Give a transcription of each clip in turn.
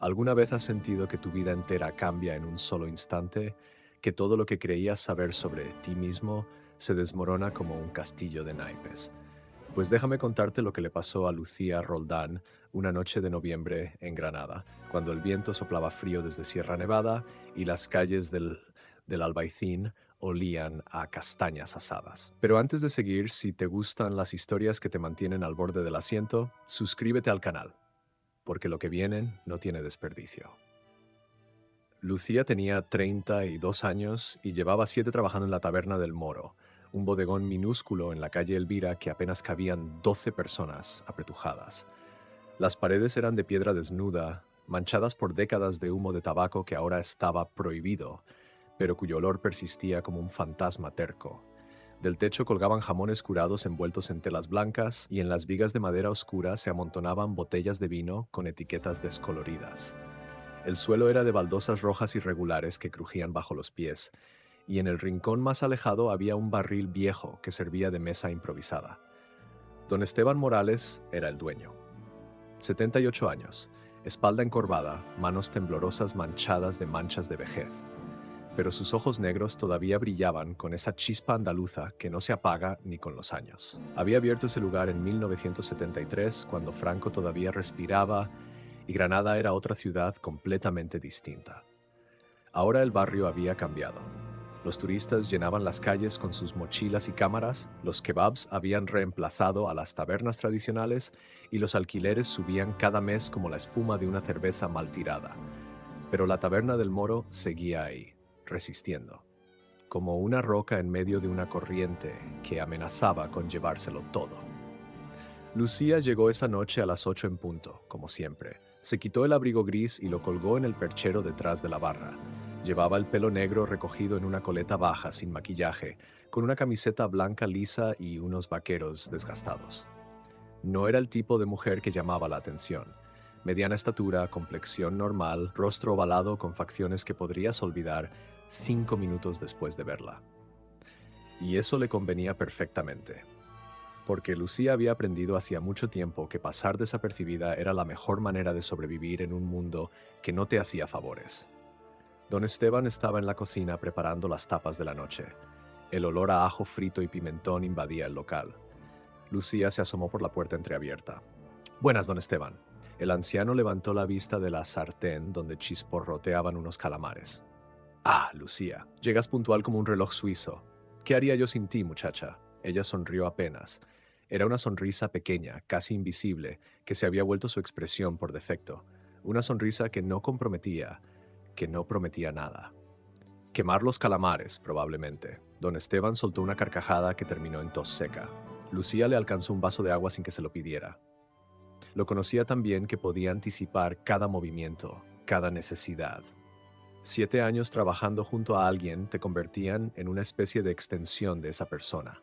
¿Alguna vez has sentido que tu vida entera cambia en un solo instante? ¿Que todo lo que creías saber sobre ti mismo se desmorona como un castillo de naipes? Pues déjame contarte lo que le pasó a Lucía Roldán una noche de noviembre en Granada, cuando el viento soplaba frío desde Sierra Nevada y las calles del Albaicín olían a castañas asadas. Pero antes de seguir, si te gustan las historias que te mantienen al borde del asiento, suscríbete al canal, porque lo que vienen no tiene desperdicio. Lucía tenía 32 años y llevaba 7 trabajando en la Taberna del Moro, un bodegón minúsculo en la calle Elvira que apenas cabían 12 personas apretujadas. Las paredes eran de piedra desnuda, manchadas por décadas de humo de tabaco que ahora estaba prohibido, pero cuyo olor persistía como un fantasma terco. Del techo colgaban jamones curados envueltos en telas blancas y en las vigas de madera oscura se amontonaban botellas de vino con etiquetas descoloridas. El suelo era de baldosas rojas irregulares que crujían bajo los pies, y en el rincón más alejado había un barril viejo que servía de mesa improvisada. Don Esteban Morales era el dueño. 78 años, espalda encorvada, manos temblorosas manchadas de manchas de vejez. Pero sus ojos negros todavía brillaban con esa chispa andaluza que no se apaga ni con los años. Había abierto ese lugar en 1973, cuando Franco todavía respiraba y Granada era otra ciudad completamente distinta. Ahora el barrio había cambiado. Los turistas llenaban las calles con sus mochilas y cámaras, los kebabs habían reemplazado a las tabernas tradicionales y los alquileres subían cada mes como la espuma de una cerveza mal tirada. Pero la Taberna del Moro seguía ahí, resistiendo, como una roca en medio de una corriente que amenazaba con llevárselo todo. Lucía llegó esa noche a las 8 en punto, como siempre. Se quitó el abrigo gris y lo colgó en el perchero detrás de la barra. Llevaba el pelo negro recogido en una coleta baja, sin maquillaje, con una camiseta blanca lisa y unos vaqueros desgastados. No era el tipo de mujer que llamaba la atención. Mediana estatura, complexión normal, rostro ovalado con facciones que podrías olvidar 5 minutos después de verla. Y eso le convenía perfectamente, porque Lucía había aprendido hacía mucho tiempo que pasar desapercibida era la mejor manera de sobrevivir en un mundo que no te hacía favores. Don Esteban estaba en la cocina preparando las tapas de la noche. El olor a ajo frito y pimentón invadía el local. Lucía se asomó por la puerta entreabierta. «Buenas, don Esteban». El anciano levantó la vista de la sartén donde chisporroteaban unos calamares. «Ah, Lucía, llegas puntual como un reloj suizo. ¿Qué haría yo sin ti, muchacha?». Ella sonrió apenas. Era una sonrisa pequeña, casi invisible, que se había vuelto su expresión por defecto. Una sonrisa que no comprometía, que no prometía nada. Quemar los calamares, probablemente. Don Esteban soltó una carcajada que terminó en tos seca. Lucía le alcanzó un vaso de agua sin que se lo pidiera. Lo conocía tan bien que podía anticipar cada movimiento, cada necesidad. 7 años trabajando junto a alguien te convertían en una especie de extensión de esa persona.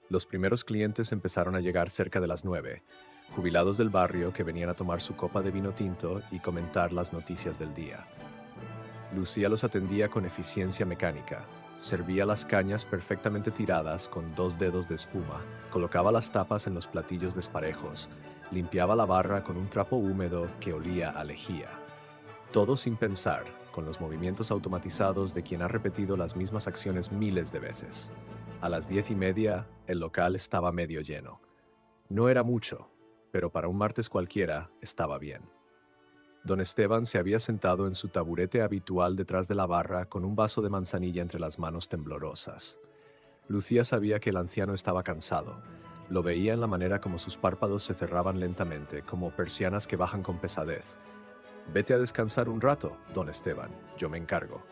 Los primeros clientes empezaron a llegar cerca de las 9, jubilados del barrio que venían a tomar su copa de vino tinto y comentar las noticias del día. Lucía los atendía con eficiencia mecánica. Servía las cañas perfectamente tiradas con 2 dedos de espuma, colocaba las tapas en los platillos desparejos, limpiaba la barra con un trapo húmedo que olía a lejía. Todo sin pensar, con los movimientos automatizados de quien ha repetido las mismas acciones miles de veces. A las 10:30, el local estaba medio lleno. No era mucho, pero para un martes cualquiera estaba bien. Don Esteban se había sentado en su taburete habitual detrás de la barra con un vaso de manzanilla entre las manos temblorosas. Lucía sabía que el anciano estaba cansado. Lo veía en la manera como sus párpados se cerraban lentamente, como persianas que bajan con pesadez. «Vete a descansar un rato, don Esteban, yo me encargo».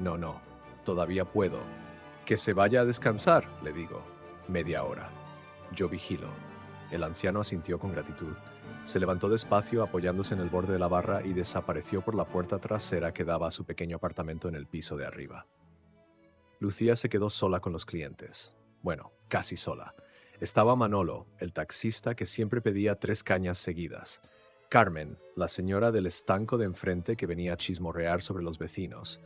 «No, no, todavía puedo». «Que se vaya a descansar», le digo. «Media hora. Yo vigilo». El anciano asintió con gratitud. Se levantó despacio apoyándose en el borde de la barra y desapareció por la puerta trasera que daba a su pequeño apartamento en el piso de arriba. Lucía se quedó sola con los clientes. Bueno, casi sola. Estaba Manolo, el taxista que siempre pedía 3 cañas seguidas. Carmen, la señora del estanco de enfrente que venía a chismorrear sobre los vecinos.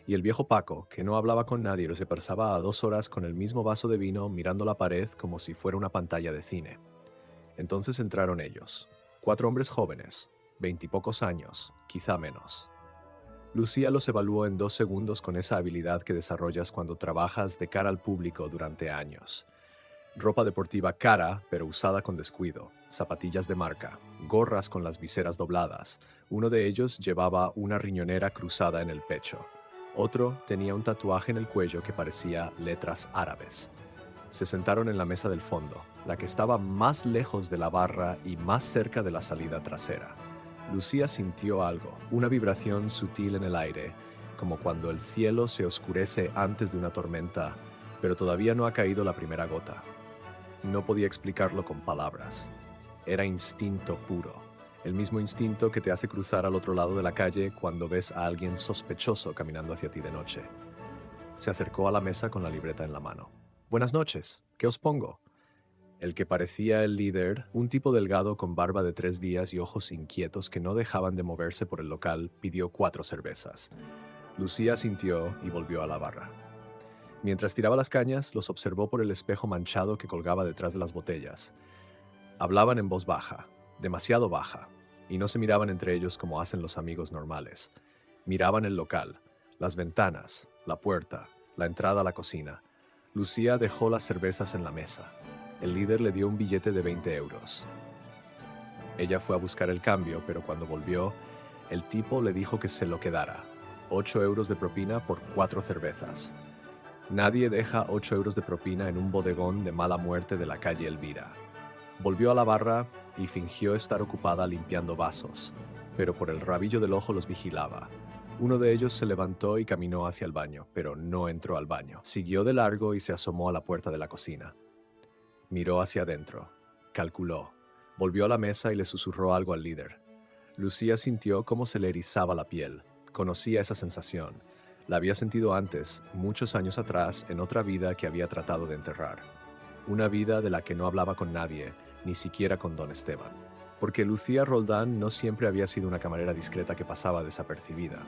Y el viejo Paco, que no hablaba con nadie y se pasaba a 2 horas con el mismo vaso de vino mirando la pared como si fuera una pantalla de cine. Entonces entraron ellos. 4 hombres jóvenes, 20 años, quizá menos. Lucía los evaluó en 2 segundos con esa habilidad que desarrollas cuando trabajas de cara al público durante años. Ropa deportiva cara, pero usada con descuido, zapatillas de marca, gorras con las viseras dobladas. Uno de ellos llevaba una riñonera cruzada en el pecho. Otro tenía un tatuaje en el cuello que parecía letras árabes. Se sentaron en la mesa del fondo, la que estaba más lejos de la barra y más cerca de la salida trasera. Lucía sintió algo, una vibración sutil en el aire, como cuando el cielo se oscurece antes de una tormenta, pero todavía no ha caído la primera gota. No podía explicarlo con palabras. Era instinto puro, el mismo instinto que te hace cruzar al otro lado de la calle cuando ves a alguien sospechoso caminando hacia ti de noche. Se acercó a la mesa con la libreta en la mano. «Buenas noches, ¿qué os pongo?» El que parecía el líder, un tipo delgado con barba de 3 días y ojos inquietos que no dejaban de moverse por el local, pidió 4 cervezas. Lucía asintió y volvió a la barra. Mientras tiraba las cañas, los observó por el espejo manchado que colgaba detrás de las botellas. Hablaban en voz baja, demasiado baja, y no se miraban entre ellos como hacen los amigos normales. Miraban el local, las ventanas, la puerta, la entrada a la cocina. Lucía dejó las cervezas en la mesa. El líder le dio un billete de 20 euros. Ella fue a buscar el cambio, pero cuando volvió, el tipo le dijo que se lo quedara. 8 euros de propina por 4 cervezas. Nadie deja 8 euros de propina en un bodegón de mala muerte de la calle Elvira. Volvió a la barra y fingió estar ocupada limpiando vasos, pero por el rabillo del ojo los vigilaba. Uno de ellos se levantó y caminó hacia el baño, pero no entró al baño. Siguió de largo y se asomó a la puerta de la cocina. Miró hacia adentro, calculó, volvió a la mesa y le susurró algo al líder. Lucía sintió cómo se le erizaba la piel. Conocía esa sensación. La había sentido antes, muchos años atrás, en otra vida que había tratado de enterrar. Una vida de la que no hablaba con nadie, ni siquiera con don Esteban. Porque Lucía Roldán no siempre había sido una camarera discreta que pasaba desapercibida.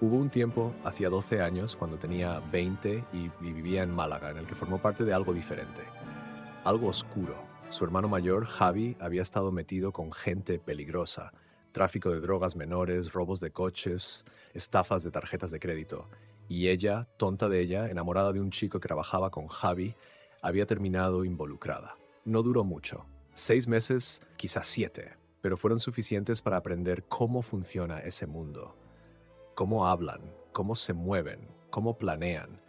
Hubo un tiempo, hacía 12 años, cuando tenía 20 y vivía en Málaga, en el que formó parte de algo diferente. Algo oscuro. Su hermano mayor, Javi, había estado metido con gente peligrosa. Tráfico de drogas menores, robos de coches, estafas de tarjetas de crédito. Y ella, tonta de ella, enamorada de un chico que trabajaba con Javi, había terminado involucrada. No duró mucho. 6 meses, quizás 7, pero fueron suficientes para aprender cómo funciona ese mundo. Cómo hablan, cómo se mueven, cómo planean.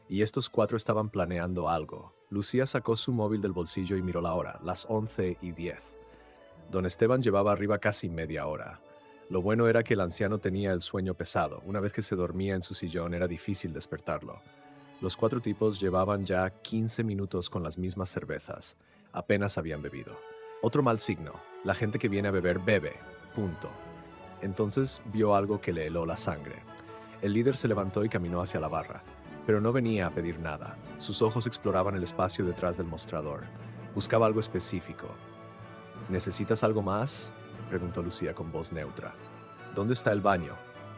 Y estos 4 estaban planeando algo. Lucía sacó su móvil del bolsillo y miró la hora, las 11:10. Don Esteban llevaba arriba casi media hora. Lo bueno era que el anciano tenía el sueño pesado. Una vez que se dormía en su sillón era difícil despertarlo. Los 4 tipos llevaban ya 15 minutos con las mismas cervezas. Apenas habían bebido. Otro mal signo. La gente que viene a beber bebe. Punto. Entonces vio algo que le heló la sangre. El líder se levantó y caminó hacia la barra. Pero no venía a pedir nada. Sus ojos exploraban el espacio detrás del mostrador. Buscaba algo específico. ¿Necesitas algo más?, preguntó Lucía con voz neutra. ¿Dónde está el baño?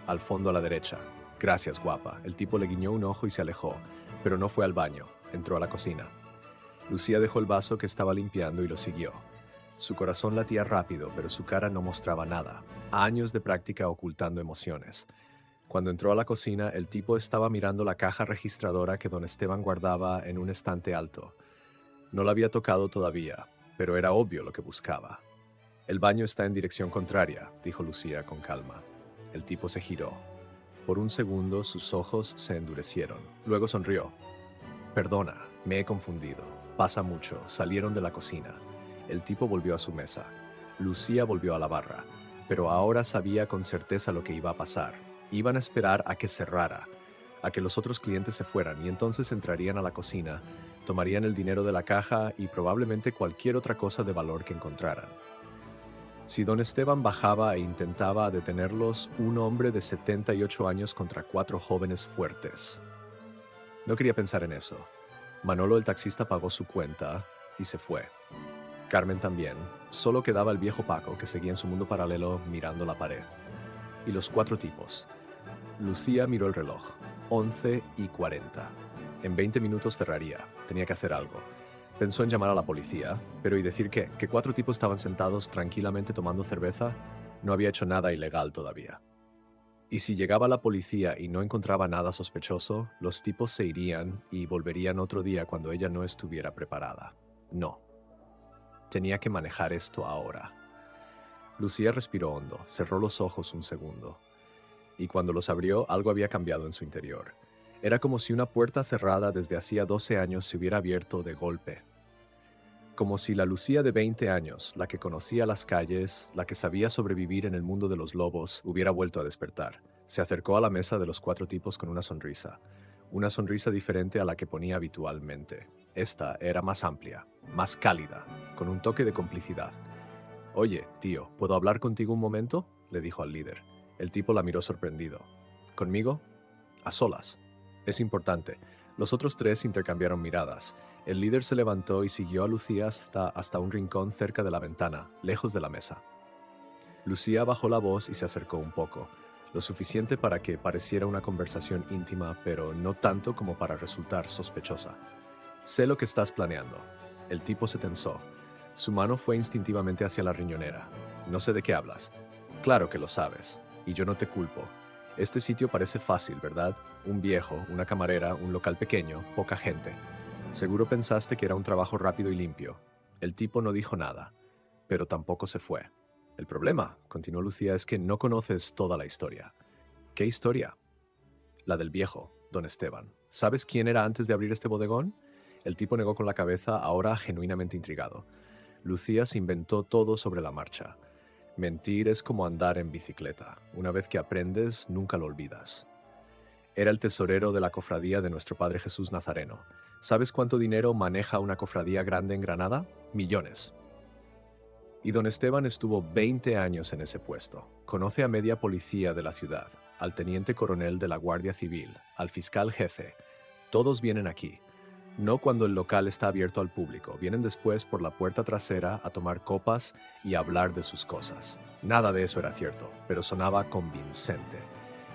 Al fondo a la derecha. Gracias, guapa. El tipo le guiñó un ojo y se alejó, pero no fue al baño. Entró a la cocina. Lucía dejó el vaso que estaba limpiando y lo siguió. Su corazón latía rápido, pero su cara no mostraba nada. Años de práctica ocultando emociones. Cuando entró a la cocina, el tipo estaba mirando la caja registradora que don Esteban guardaba en un estante alto. No la había tocado todavía, pero era obvio lo que buscaba. «El baño está en dirección contraria», dijo Lucía con calma. El tipo se giró. Por un segundo sus ojos se endurecieron. Luego sonrió. «Perdona, me he confundido. Pasa mucho». Salieron de la cocina. El tipo volvió a su mesa. Lucía volvió a la barra, pero ahora sabía con certeza lo que iba a pasar. Iban a esperar a que cerrara, a que los otros clientes se fueran, y entonces entrarían a la cocina, tomarían el dinero de la caja y probablemente cualquier otra cosa de valor que encontraran. Si don Esteban bajaba e intentaba detenerlos, un hombre de 78 años contra 4 jóvenes fuertes. No quería pensar en eso. Manolo, el taxista, pagó su cuenta y se fue. Carmen también. Solo quedaba el viejo Paco, que seguía en su mundo paralelo mirando la pared. Y los 4 tipos. Lucía miró el reloj. 11:40. En 20 minutos cerraría. Tenía que hacer algo. Pensó en llamar a la policía, pero ¿y decir qué? ¿Que 4 tipos estaban sentados tranquilamente tomando cerveza? No había hecho nada ilegal todavía. Y si llegaba la policía y no encontraba nada sospechoso, los tipos se irían y volverían otro día cuando ella no estuviera preparada. No. Tenía que manejar esto ahora. Lucía respiró hondo, cerró los ojos un segundo. Y cuando los abrió, algo había cambiado en su interior. Era como si una puerta cerrada desde hacía 12 años se hubiera abierto de golpe. Como si la Lucía de 20 años, la que conocía las calles, la que sabía sobrevivir en el mundo de los lobos, hubiera vuelto a despertar. Se acercó a la mesa de los 4 tipos con una sonrisa diferente a la que ponía habitualmente. Esta era más amplia, más cálida, con un toque de complicidad. «Oye, tío, ¿puedo hablar contigo un momento?», le dijo al líder. El tipo la miró sorprendido. «¿Conmigo?». «A solas». «Es importante». Los otros 3 intercambiaron miradas. El líder se levantó y siguió a Lucía hasta un rincón cerca de la ventana, lejos de la mesa. Lucía bajó la voz y se acercó un poco, lo suficiente para que pareciera una conversación íntima, pero no tanto como para resultar sospechosa. «Sé lo que estás planeando». El tipo se tensó. Su mano fue instintivamente hacia la riñonera. «No sé de qué hablas». «Claro que lo sabes, y yo no te culpo. Este sitio parece fácil, ¿verdad? Un viejo, una camarera, un local pequeño, poca gente. Seguro pensaste que era un trabajo rápido y limpio». El tipo no dijo nada, pero tampoco se fue. «El problema», continuó Lucía, «es que no conoces toda la historia». «¿Qué historia?» «La del viejo, don Esteban. ¿Sabes quién era antes de abrir este bodegón?». El tipo negó con la cabeza, ahora genuinamente intrigado. Lucía se inventó todo sobre la marcha. Mentir es como andar en bicicleta. Una vez que aprendes, nunca lo olvidas. Era el tesorero de la cofradía de nuestro Padre Jesús Nazareno. ¿Sabes cuánto dinero maneja una cofradía grande en Granada? Millones. Y don Esteban estuvo 20 años en ese puesto. Conoce a media policía de la ciudad, al teniente coronel de la Guardia Civil, al fiscal jefe. Todos vienen aquí. No cuando el local está abierto al público, vienen después por la puerta trasera a tomar copas y a hablar de sus cosas. Nada de eso era cierto, pero sonaba convincente.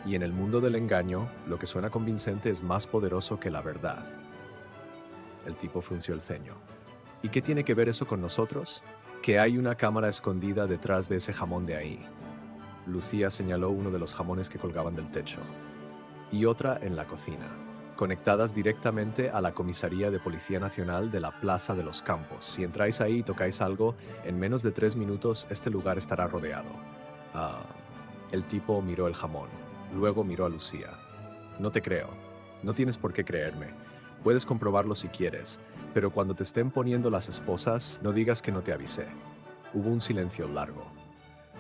Y en el mundo del engaño, lo que suena convincente es más poderoso que la verdad. El tipo frunció el ceño. ¿Y qué tiene que ver eso con nosotros? Que hay una cámara escondida detrás de ese jamón de ahí. Lucía señaló uno de los jamones que colgaban del techo. Y otra en la cocina, conectadas directamente a la comisaría de Policía Nacional de la Plaza de los Campos. Si entráis ahí y tocáis algo, en menos de 3 minutos este lugar estará rodeado. Ah, el tipo miró el jamón, luego miró a Lucía. «No te creo. No tienes por qué creerme. Puedes comprobarlo si quieres, pero cuando te estén poniendo las esposas, no digas que no te avisé». Hubo un silencio largo.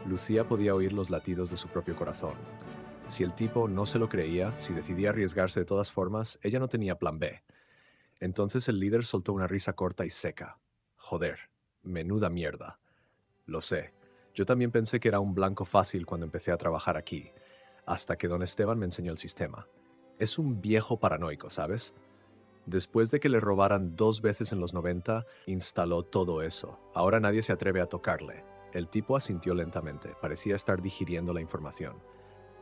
Lucía podía oír los latidos de su propio corazón. Si el tipo no se lo creía, si decidía arriesgarse de todas formas, ella no tenía plan B. Entonces el líder soltó una risa corta y seca. «Joder, menuda mierda». «Lo sé. Yo también pensé que era un blanco fácil cuando empecé a trabajar aquí, hasta que don Esteban me enseñó el sistema. Es un viejo paranoico, ¿sabes? Después de que le robaran 2 veces en los 90, instaló todo eso. Ahora nadie se atreve a tocarle». El tipo asintió lentamente, parecía estar digiriendo la información.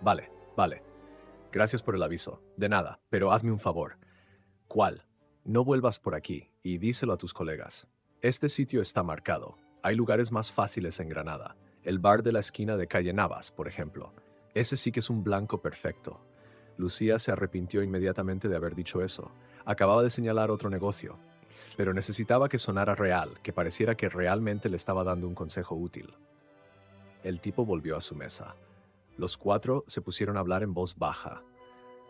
«Vale, vale. Gracias por el aviso. De nada, pero hazme un favor». «¿Cuál?». «No vuelvas por aquí y díselo a tus colegas. Este sitio está marcado. Hay lugares más fáciles en Granada. El bar de la esquina de calle Navas, por ejemplo. Ese sí que es un blanco perfecto». Lucía se arrepintió inmediatamente de haber dicho eso. Acababa de señalar otro negocio, pero necesitaba que sonara real, que pareciera que realmente le estaba dando un consejo útil. El tipo volvió a su mesa. Los 4 se pusieron a hablar en voz baja.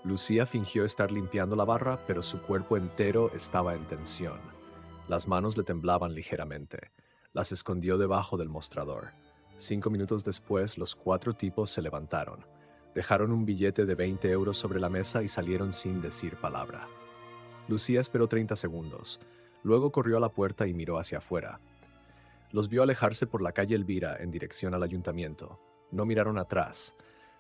Lucía fingió estar limpiando la barra, pero su cuerpo entero estaba en tensión. Las manos le temblaban ligeramente. Las escondió debajo del mostrador. 5 minutos después, los 4 tipos se levantaron. Dejaron un billete de 20 euros sobre la mesa y salieron sin decir palabra. Lucía esperó 30 segundos. Luego corrió a la puerta y miró hacia afuera. Los vio alejarse por la calle Elvira en dirección al ayuntamiento. No miraron atrás.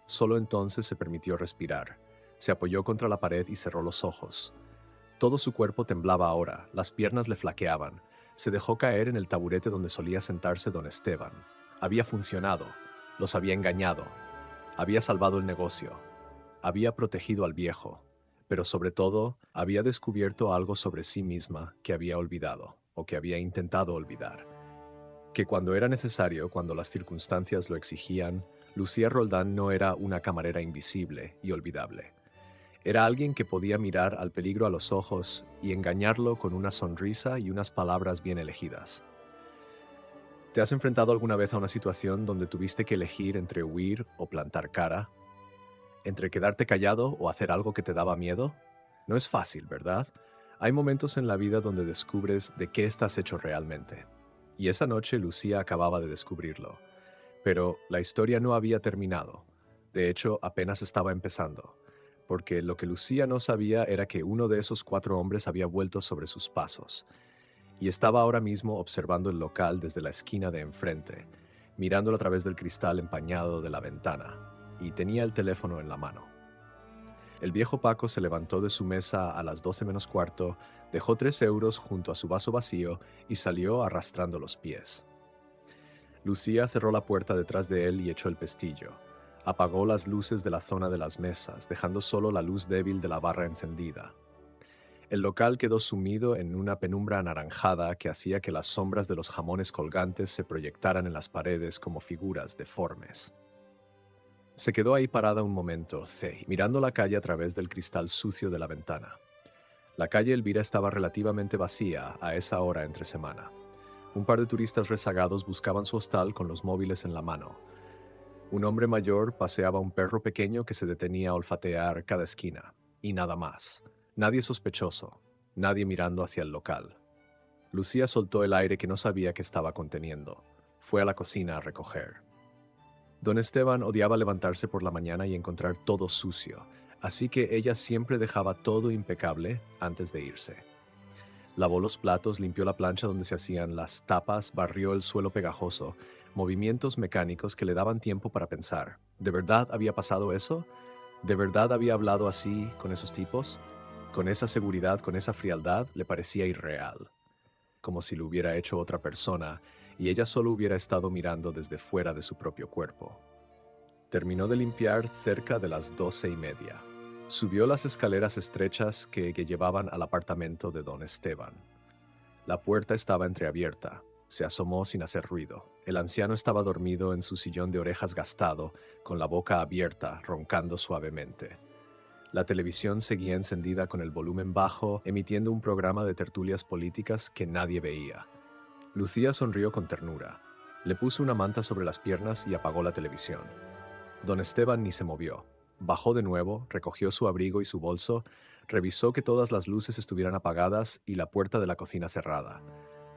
Solo entonces se permitió respirar. Se apoyó contra la pared y cerró los ojos. Todo su cuerpo temblaba ahora, las piernas le flaqueaban. Se dejó caer en el taburete donde solía sentarse don Esteban. Había funcionado. Los había engañado. Había salvado el negocio. Había protegido al viejo. Pero sobre todo, había descubierto algo sobre sí misma que había olvidado, o que había intentado olvidar. Que cuando era necesario, cuando las circunstancias lo exigían, Lucía Roldán no era una camarera invisible y olvidable. Era alguien que podía mirar al peligro a los ojos y engañarlo con una sonrisa y unas palabras bien elegidas. ¿Te has enfrentado alguna vez a una situación donde tuviste que elegir entre huir o plantar cara? ¿Entre quedarte callado o hacer algo que te daba miedo? No es fácil, ¿verdad? Hay momentos en la vida donde descubres de qué estás hecho realmente. Y esa noche Lucía acababa de descubrirlo. Pero la historia no había terminado. De hecho, apenas estaba empezando. Porque lo que Lucía no sabía era que uno de esos 4 hombres había vuelto sobre sus pasos. Y estaba ahora mismo observando el local desde la esquina de enfrente, mirándolo a través del cristal empañado de la ventana. Y tenía el teléfono en la mano. El viejo Paco se levantó de su mesa a las 12 menos cuarto, dejó 3 euros junto a su vaso vacío y salió arrastrando los pies. Lucía cerró la puerta detrás de él y echó el pestillo. Apagó las luces de la zona de las mesas, dejando solo la luz débil de la barra encendida. El local quedó sumido en una penumbra anaranjada que hacía que las sombras de los jamones colgantes se proyectaran en las paredes como figuras deformes. Se quedó ahí parada un momento, mirando la calle a través del cristal sucio de la ventana. La calle Elvira estaba relativamente vacía a esa hora entre semana. Un par de turistas rezagados buscaban su hostal con los móviles en la mano. Un hombre mayor paseaba un perro pequeño que se detenía a olfatear cada esquina. Y nada más. Nadie sospechoso. Nadie mirando hacia el local. Lucía soltó el aire que no sabía que estaba conteniendo. Fue a la cocina a recoger. Don Esteban odiaba levantarse por la mañana y encontrar todo sucio, así que ella siempre dejaba todo impecable antes de irse. Lavó los platos, limpió la plancha donde se hacían las tapas, barrió el suelo pegajoso, movimientos mecánicos que le daban tiempo para pensar. ¿De verdad había pasado eso? ¿De verdad había hablado así con esos tipos? Con esa seguridad, con esa frialdad, le parecía irreal. Como si lo hubiera hecho otra persona y ella solo hubiera estado mirando desde fuera de su propio cuerpo. Terminó de limpiar cerca de las 12:30. Subió las escaleras estrechas que llevaban al apartamento de don Esteban. La puerta estaba entreabierta. Se asomó sin hacer ruido. El anciano estaba dormido en su sillón de orejas gastado, con la boca abierta, roncando suavemente. La televisión seguía encendida con el volumen bajo, emitiendo un programa de tertulias políticas que nadie veía. Lucía sonrió con ternura. Le puso una manta sobre las piernas y apagó la televisión. Don Esteban ni se movió. Bajó de nuevo, recogió su abrigo y su bolso, revisó que todas las luces estuvieran apagadas y la puerta de la cocina cerrada.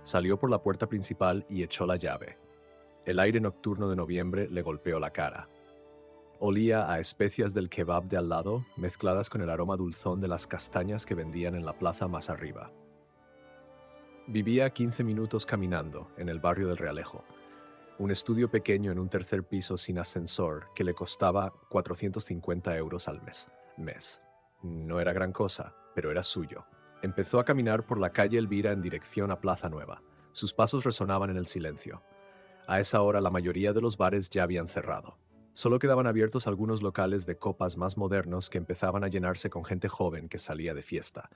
Salió por la puerta principal y echó la llave. El aire nocturno de noviembre le golpeó la cara. Olía a especias del kebab de al lado, mezcladas con el aroma dulzón de las castañas que vendían en la plaza más arriba. Vivía 15 minutos caminando, en el barrio del Realejo. Un estudio pequeño en un tercer piso sin ascensor que le costaba 450 euros al mes. No era gran cosa, pero era suyo. Empezó a caminar por la calle Elvira en dirección a Plaza Nueva. Sus pasos resonaban en el silencio. A esa hora la mayoría de los bares ya habían cerrado. Solo quedaban abiertos algunos locales de copas más modernos que empezaban a llenarse con gente joven que salía de fiesta.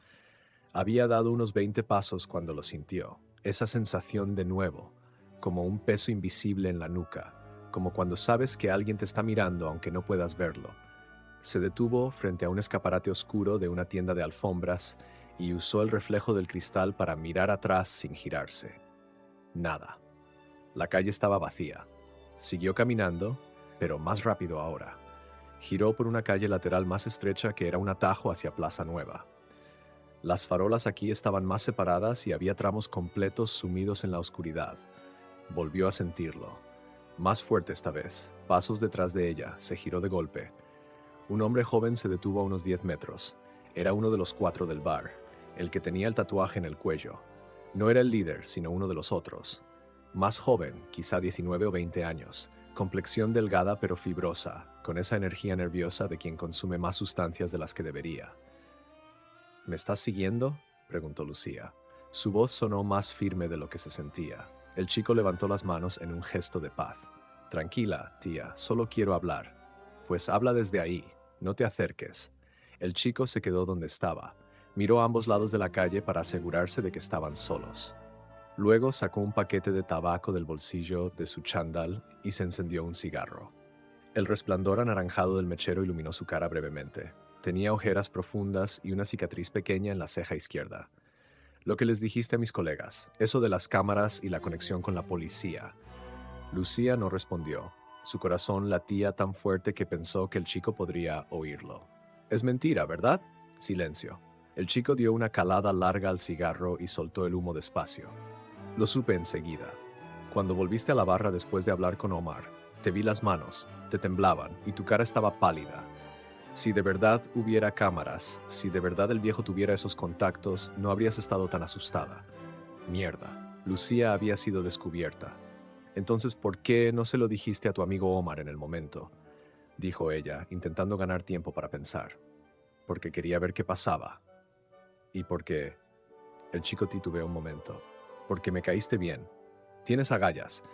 Había dado unos 20 pasos cuando lo sintió. Esa sensación de nuevo, como un peso invisible en la nuca, como cuando sabes que alguien te está mirando aunque no puedas verlo. Se detuvo frente a un escaparate oscuro de una tienda de alfombras y usó el reflejo del cristal para mirar atrás sin girarse. Nada. La calle estaba vacía. Siguió caminando, pero más rápido ahora. Giró por una calle lateral más estrecha que era un atajo hacia Plaza Nueva. Las farolas aquí estaban más separadas y había tramos completos sumidos en la oscuridad. Volvió a sentirlo. Más fuerte esta vez. Pasos detrás de ella. Se giró de golpe. Un hombre joven se detuvo a unos 10 metros. Era uno de los 4 del bar, el que tenía el tatuaje en el cuello. No era el líder, sino uno de los otros. Más joven, quizá 19 o 20 años. Complexión delgada pero fibrosa, con esa energía nerviosa de quien consume más sustancias de las que debería. ¿Me estás siguiendo?, preguntó Lucía. Su voz sonó más firme de lo que se sentía. El chico levantó las manos en un gesto de paz. Tranquila, tía, solo quiero hablar. Pues habla desde ahí, no te acerques. El chico se quedó donde estaba. Miró a ambos lados de la calle para asegurarse de que estaban solos. Luego sacó un paquete de tabaco del bolsillo de su chándal y se encendió un cigarro. El resplandor anaranjado del mechero iluminó su cara brevemente. Tenía ojeras profundas y una cicatriz pequeña en la ceja izquierda. Lo que les dijiste a mis colegas, eso de las cámaras y la conexión con la policía. Lucía no respondió. Su corazón latía tan fuerte que pensó que el chico podría oírlo. Es mentira, ¿verdad? Silencio. El chico dio una calada larga al cigarro y soltó el humo despacio. Lo supe enseguida. Cuando volviste a la barra después de hablar con Omar, te vi las manos, te temblaban y tu cara estaba pálida. Si de verdad hubiera cámaras, si de verdad el viejo tuviera esos contactos, no habrías estado tan asustada. Mierda, Lucía había sido descubierta. Entonces, ¿por qué no se lo dijiste a tu amigo Omar en el momento? Dijo ella, intentando ganar tiempo para pensar. Porque quería ver qué pasaba. Y porque... El chico titubeó un momento. Porque me caíste bien. Tienes agallas.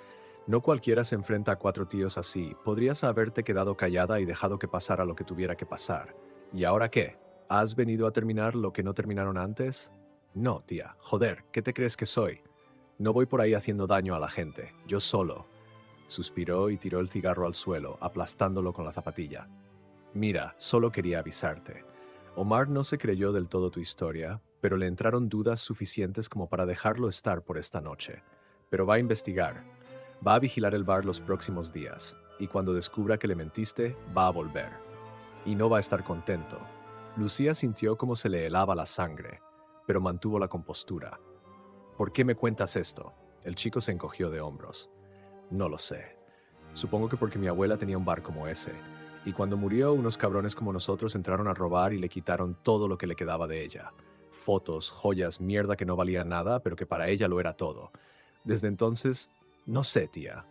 No cualquiera se enfrenta a 4 tíos así. Podrías haberte quedado callada y dejado que pasara lo que tuviera que pasar. ¿Y ahora qué? ¿Has venido a terminar lo que no terminaron antes? No, tía. Joder, ¿qué te crees que soy? No voy por ahí haciendo daño a la gente. Yo solo. Suspiró y tiró el cigarro al suelo, aplastándolo con la zapatilla. Mira, solo quería avisarte. Omar no se creyó del todo tu historia, pero le entraron dudas suficientes como para dejarlo estar por esta noche. Pero va a investigar. Va a vigilar el bar los próximos días, y cuando descubra que le mentiste, va a volver. Y no va a estar contento. Lucía sintió como se le helaba la sangre, pero mantuvo la compostura. ¿Por qué me cuentas esto? El chico se encogió de hombros. No lo sé. Supongo que porque mi abuela tenía un bar como ese. Y cuando murió, unos cabrones como nosotros entraron a robar y le quitaron todo lo que le quedaba de ella. Fotos, joyas, mierda que no valía nada, pero que para ella lo era todo. Desde entonces, no sé, tía.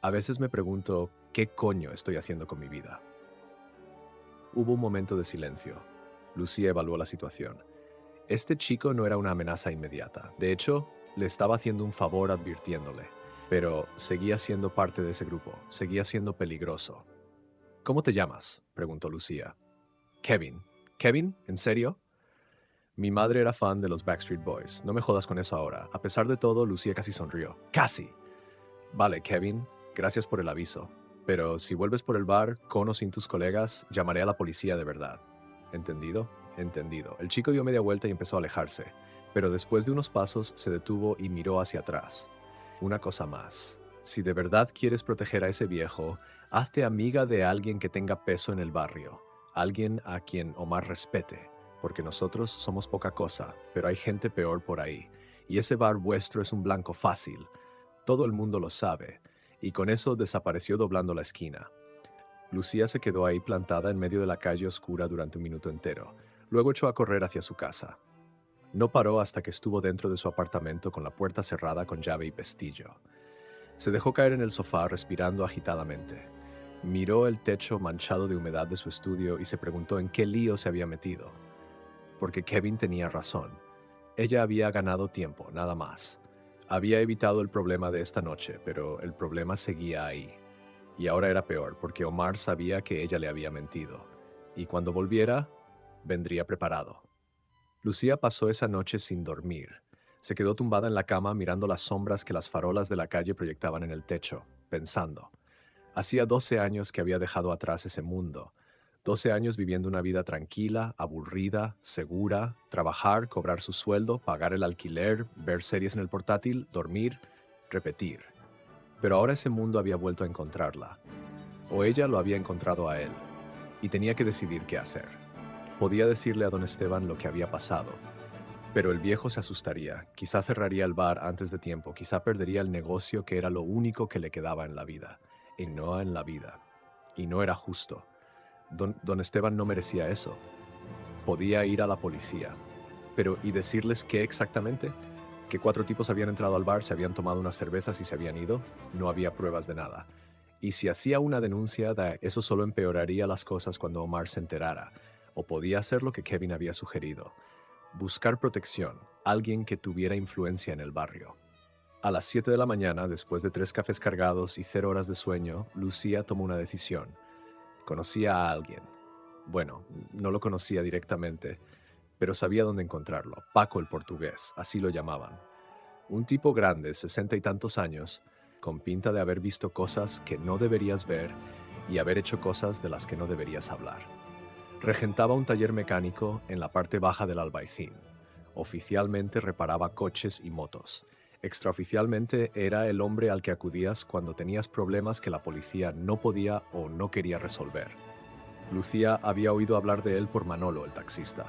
A veces me pregunto, ¿qué coño estoy haciendo con mi vida? Hubo un momento de silencio. Lucía evaluó la situación. Este chico no era una amenaza inmediata. De hecho, le estaba haciendo un favor advirtiéndole. Pero seguía siendo parte de ese grupo. Seguía siendo peligroso. ¿Cómo te llamas?, preguntó Lucía. Kevin. ¿Kevin? ¿En serio? Mi madre era fan de los Backstreet Boys. No me jodas con eso ahora. A pesar de todo, Lucía casi sonrió. ¡Casi! Vale, Kevin. Gracias por el aviso. Pero si vuelves por el bar, con o sin tus colegas, llamaré a la policía de verdad. ¿Entendido? Entendido. El chico dio media vuelta y empezó a alejarse. Pero después de unos pasos, se detuvo y miró hacia atrás. Una cosa más. Si de verdad quieres proteger a ese viejo, hazte amiga de alguien que tenga peso en el barrio. Alguien a quien Omar respete. Porque nosotros somos poca cosa, pero hay gente peor por ahí. Y ese bar vuestro es un blanco fácil. Todo el mundo lo sabe. Y con eso desapareció doblando la esquina. Lucía se quedó ahí plantada en medio de la calle oscura durante un minuto entero. Luego echó a correr hacia su casa. No paró hasta que estuvo dentro de su apartamento con la puerta cerrada con llave y pestillo. Se dejó caer en el sofá respirando agitadamente. Miró el techo manchado de humedad de su estudio y se preguntó en qué lío se había metido. Porque Kevin tenía razón. Ella había ganado tiempo, nada más. Había evitado el problema de esta noche, pero el problema seguía ahí. Y ahora era peor, porque Omar sabía que ella le había mentido. Y cuando volviera, vendría preparado. Lucía pasó esa noche sin dormir. Se quedó tumbada en la cama mirando las sombras que las farolas de la calle proyectaban en el techo, pensando. Hacía 12 años que había dejado atrás ese mundo. 12 años viviendo una vida tranquila, aburrida, segura, trabajar, cobrar su sueldo, pagar el alquiler, ver series en el portátil, dormir, repetir. Pero ahora ese mundo había vuelto a encontrarla. O ella lo había encontrado a él. Y tenía que decidir qué hacer. Podía decirle a don Esteban lo que había pasado. Pero el viejo se asustaría, quizá cerraría el bar antes de tiempo, quizá perdería el negocio que era lo único que le quedaba en la vida. Y no en la vida. Y no era justo. Don Esteban no merecía eso. Podía ir a la policía. Pero, ¿y decirles qué exactamente? ¿Que 4 tipos habían entrado al bar, se habían tomado unas cervezas y se habían ido? No había pruebas de nada. Y si hacía una denuncia, eso solo empeoraría las cosas cuando Omar se enterara. O podía hacer lo que Kevin había sugerido. Buscar protección, alguien que tuviera influencia en el barrio. A las 7 de la mañana, después de 3 cafés cargados y 0 horas de sueño, Lucía tomó una decisión. Conocía a alguien. Bueno, no lo conocía directamente, pero sabía dónde encontrarlo. Paco el portugués, así lo llamaban. Un tipo grande, 60 y tantos años, con pinta de haber visto cosas que no deberías ver y haber hecho cosas de las que no deberías hablar. Regentaba un taller mecánico en la parte baja del Albaicín. Oficialmente reparaba coches y motos. Extraoficialmente era el hombre al que acudías cuando tenías problemas que la policía no podía o no quería resolver. Lucía había oído hablar de él por Manolo, el taxista.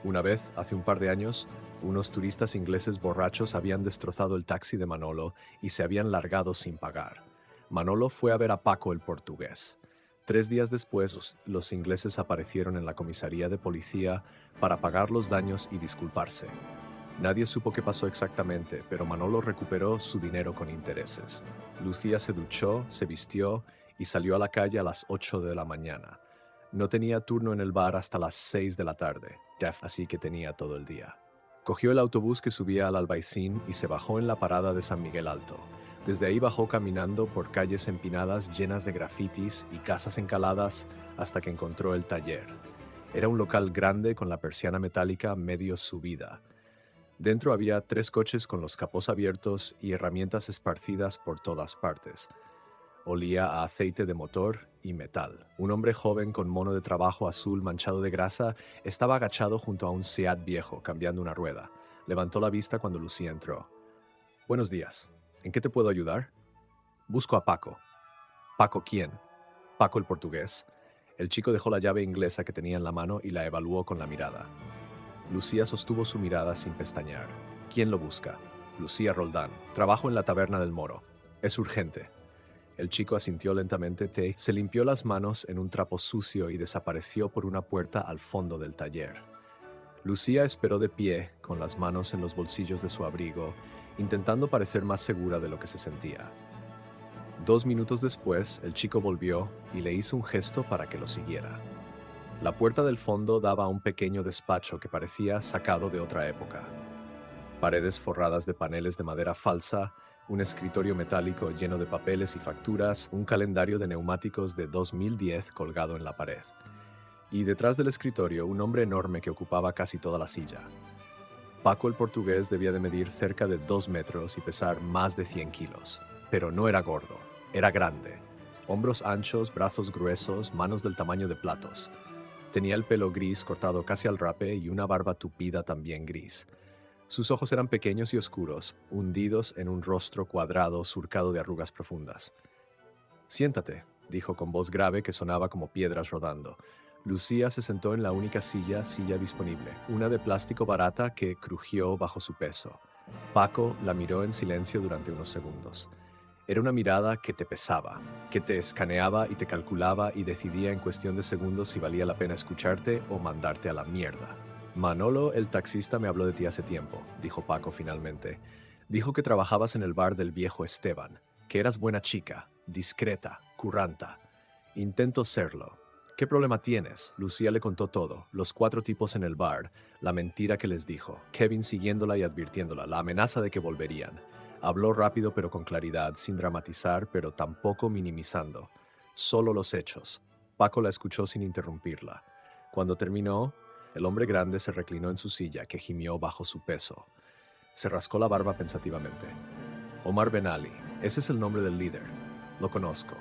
Una vez, hace un par de años, unos turistas ingleses borrachos habían destrozado el taxi de Manolo y se habían largado sin pagar. Manolo fue a ver a Paco el portugués. 3 días después, los ingleses aparecieron en la comisaría de policía para pagar los daños y disculparse. Nadie supo qué pasó exactamente, pero Manolo recuperó su dinero con intereses. Lucía se duchó, se vistió y salió a la calle a las 8 de la mañana. No tenía turno en el bar hasta las 6 de la tarde, así que tenía todo el día. Cogió el autobús que subía al Albaicín y se bajó en la parada de San Miguel Alto. Desde ahí bajó caminando por calles empinadas llenas de grafitis y casas encaladas hasta que encontró el taller. Era un local grande con la persiana metálica medio subida. Dentro había 3 coches con los capós abiertos y herramientas esparcidas por todas partes. Olía a aceite de motor y metal. Un hombre joven con mono de trabajo azul manchado de grasa estaba agachado junto a un Seat viejo, cambiando una rueda. Levantó la vista cuando Lucía entró. «Buenos días. ¿En qué te puedo ayudar?» «Busco a Paco». «¿Paco quién?» «Paco el portugués». El chico dejó la llave inglesa que tenía en la mano y la evaluó con la mirada. Lucía sostuvo su mirada sin pestañear. «¿Quién lo busca?» «Lucía Roldán. Trabajo en la taberna del Moro. Es urgente». El chico asintió lentamente, se limpió las manos en un trapo sucio y desapareció por una puerta al fondo del taller. Lucía esperó de pie, con las manos en los bolsillos de su abrigo, intentando parecer más segura de lo que se sentía. 2 minutos después, el chico volvió y le hizo un gesto para que lo siguiera. La puerta del fondo daba a un pequeño despacho que parecía sacado de otra época. Paredes forradas de paneles de madera falsa, un escritorio metálico lleno de papeles y facturas, un calendario de neumáticos de 2010 colgado en la pared. Y detrás del escritorio, un hombre enorme que ocupaba casi toda la silla. Paco el portugués debía de medir cerca de 2 metros y pesar más de 100 kilos. Pero no era gordo, era grande. Hombros anchos, brazos gruesos, manos del tamaño de platos. Tenía el pelo gris cortado casi al rape y una barba tupida también gris. Sus ojos eran pequeños y oscuros, hundidos en un rostro cuadrado surcado de arrugas profundas. «Siéntate», dijo con voz grave que sonaba como piedras rodando. Lucía se sentó en la única silla disponible, una de plástico barata que crujió bajo su peso. Paco la miró en silencio durante unos segundos. Era una mirada que te pesaba, que te escaneaba y te calculaba y decidía en cuestión de segundos si valía la pena escucharte o mandarte a la mierda. «Manolo, el taxista, me habló de ti hace tiempo», dijo Paco finalmente. «Dijo que trabajabas en el bar del viejo Esteban, que eras buena chica, discreta, curranta. Intento serlo. ¿Qué problema tienes?» Lucía le contó todo, los 4 tipos en el bar, la mentira que les dijo, Kevin siguiéndola y advirtiéndola, la amenaza de que volverían. Habló rápido pero con claridad, sin dramatizar, pero tampoco minimizando. Solo los hechos. Paco la escuchó sin interrumpirla. Cuando terminó, el hombre grande se reclinó en su silla, que gimió bajo su peso. Se rascó la barba pensativamente. «Omar Ben Ali, ese es el nombre del líder. Lo conozco.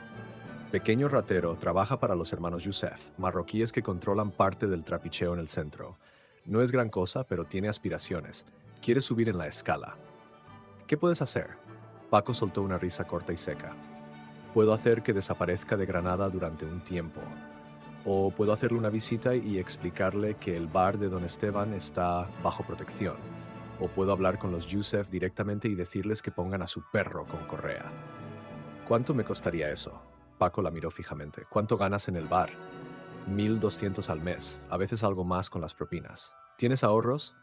Pequeño ratero, trabaja para los hermanos Youssef, marroquíes que controlan parte del trapicheo en el centro. No es gran cosa, pero tiene aspiraciones. Quiere subir en la escala. ¿Qué puedes hacer?» Paco soltó una risa corta y seca. «Puedo hacer que desaparezca de Granada durante un tiempo. O puedo hacerle una visita y explicarle que el bar de Don Esteban está bajo protección. O puedo hablar con los Youssef directamente y decirles que pongan a su perro con correa». «¿Cuánto me costaría eso?» Paco la miró fijamente. «¿Cuánto ganas en el bar?» «1.200 al mes, a veces algo más con las propinas. ¿Tienes ahorros?»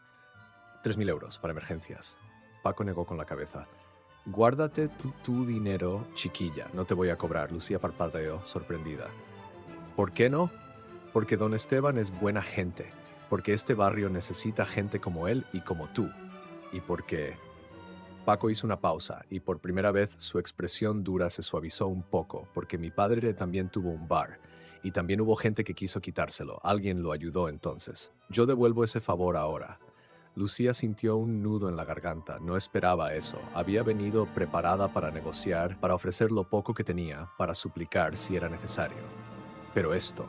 3.000 euros para emergencias». Paco negó con la cabeza. «Guárdate tu dinero, chiquilla, no te voy a cobrar». Lucía parpadeó, sorprendida. «¿Por qué no?» «Porque Don Esteban es buena gente, porque este barrio necesita gente como él y como tú, y porque...» Paco hizo una pausa, y por primera vez su expresión dura se suavizó un poco, porque mi padre también tuvo un bar, y también hubo gente que quiso quitárselo. Alguien lo ayudó entonces. Yo devuelvo ese favor ahora. Lucía sintió un nudo en la garganta. No esperaba eso. Había venido preparada para negociar, para ofrecer lo poco que tenía, para suplicar si era necesario. Pero esto...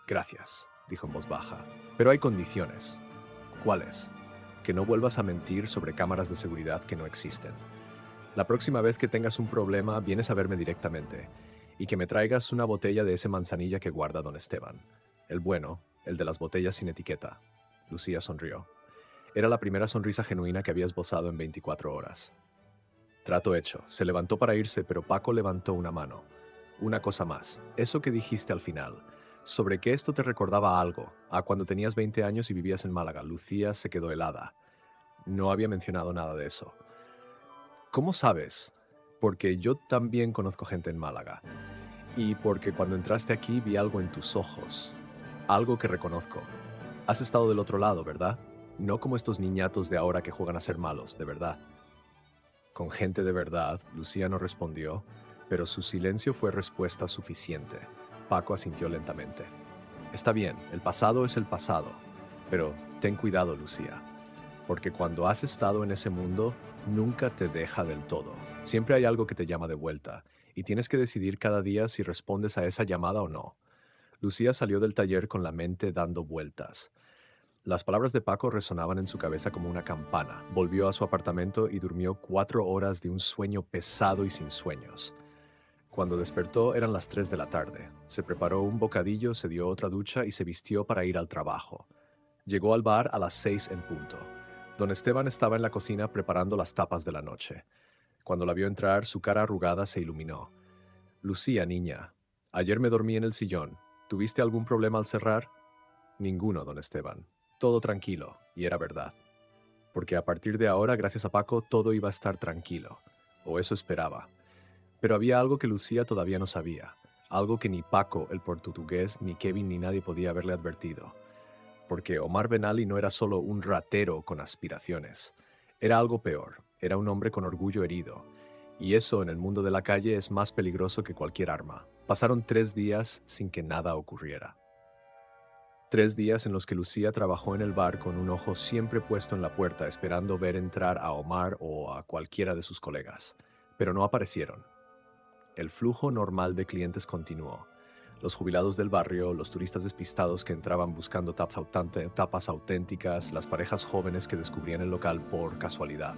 Gracias, dijo en voz baja. Pero hay condiciones. ¿Cuáles? Que no vuelvas a mentir sobre cámaras de seguridad que no existen. La próxima vez que tengas un problema, vienes a verme directamente. Y que me traigas una botella de ese manzanilla que guarda don Esteban. El bueno, el de las botellas sin etiqueta. Lucía sonrió. Era la primera sonrisa genuina que había esbozado en 24 horas. Trato hecho. Se levantó para irse, pero Paco levantó una mano. Una cosa más. Eso que dijiste al final. Sobre que esto te recordaba algo. A cuando tenías 20 años y vivías en Málaga. Lucía se quedó helada. No había mencionado nada de eso. ¿Cómo sabes? Porque yo también conozco gente en Málaga. Y porque cuando entraste aquí vi algo en tus ojos. Algo que reconozco. Has estado del otro lado, ¿verdad? No como estos niñatos de ahora que juegan a ser malos, de verdad. Con gente de verdad, Lucía no respondió, pero su silencio fue respuesta suficiente. Paco asintió lentamente. Está bien, el pasado es el pasado, pero ten cuidado, Lucía, porque cuando has estado en ese mundo, nunca te deja del todo. Siempre hay algo que te llama de vuelta, y tienes que decidir cada día si respondes a esa llamada o no. Lucía salió del taller con la mente dando vueltas. Las palabras de Paco resonaban en su cabeza como una campana. Volvió a su apartamento y durmió 4 horas de un sueño pesado y sin sueños. Cuando despertó eran las 3 de la tarde. Se preparó un bocadillo, se dio otra ducha y se vistió para ir al trabajo. Llegó al bar a las 6 en punto. Don Esteban estaba en la cocina preparando las tapas de la noche. Cuando la vio entrar, su cara arrugada se iluminó. Lucía, niña, ayer me dormí en el sillón. ¿Tuviste algún problema al cerrar? Ninguno, don Esteban. Todo tranquilo, y era verdad. Porque a partir de ahora, gracias a Paco, todo iba a estar tranquilo. O eso esperaba. Pero había algo que Lucía todavía no sabía. Algo que ni Paco, el portugués, ni Kevin ni nadie podía haberle advertido. Porque Omar Ben Ali no era solo un ratero con aspiraciones. Era algo peor. Era un hombre con orgullo herido. Y eso en el mundo de la calle es más peligroso que cualquier arma. Pasaron 3 días sin que nada ocurriera. 3 días en los que Lucía trabajó en el bar con un ojo siempre puesto en la puerta esperando ver entrar a Omar o a cualquiera de sus colegas. Pero no aparecieron. El flujo normal de clientes continuó. Los jubilados del barrio, los turistas despistados que entraban buscando tapas auténticas, las parejas jóvenes que descubrían el local por casualidad.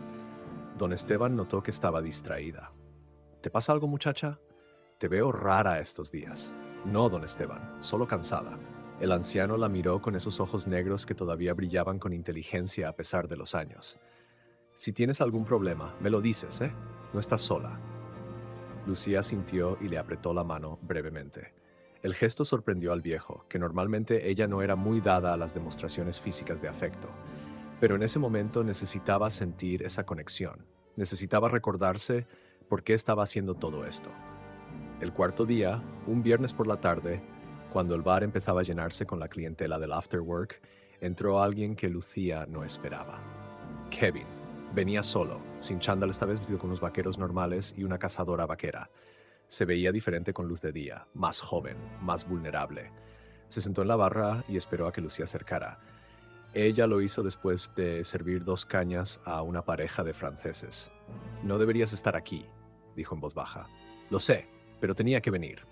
Don Esteban notó que estaba distraída. ¿Te pasa algo, muchacha? Te veo rara estos días. No, don Esteban, solo cansada. El anciano la miró con esos ojos negros que todavía brillaban con inteligencia a pesar de los años. Si tienes algún problema, me lo dices, ¿eh? No estás sola. Lucía sintió y le apretó la mano brevemente. El gesto sorprendió al viejo, que normalmente ella no era muy dada a las demostraciones físicas de afecto. Pero en ese momento necesitaba sentir esa conexión. Necesitaba recordarse por qué estaba haciendo todo esto. El cuarto día, un viernes por la tarde, cuando el bar empezaba a llenarse con la clientela del afterwork, entró alguien que Lucía no esperaba. Kevin. Venía solo, sin chándal esta vez, vestido con unos vaqueros normales y una cazadora vaquera. Se veía diferente con luz de día, más joven, más vulnerable. Se sentó en la barra y esperó a que Lucía acercara. Ella lo hizo después de servir 2 cañas a una pareja de franceses. No deberías estar aquí, dijo en voz baja. Lo sé, pero tenía que venir.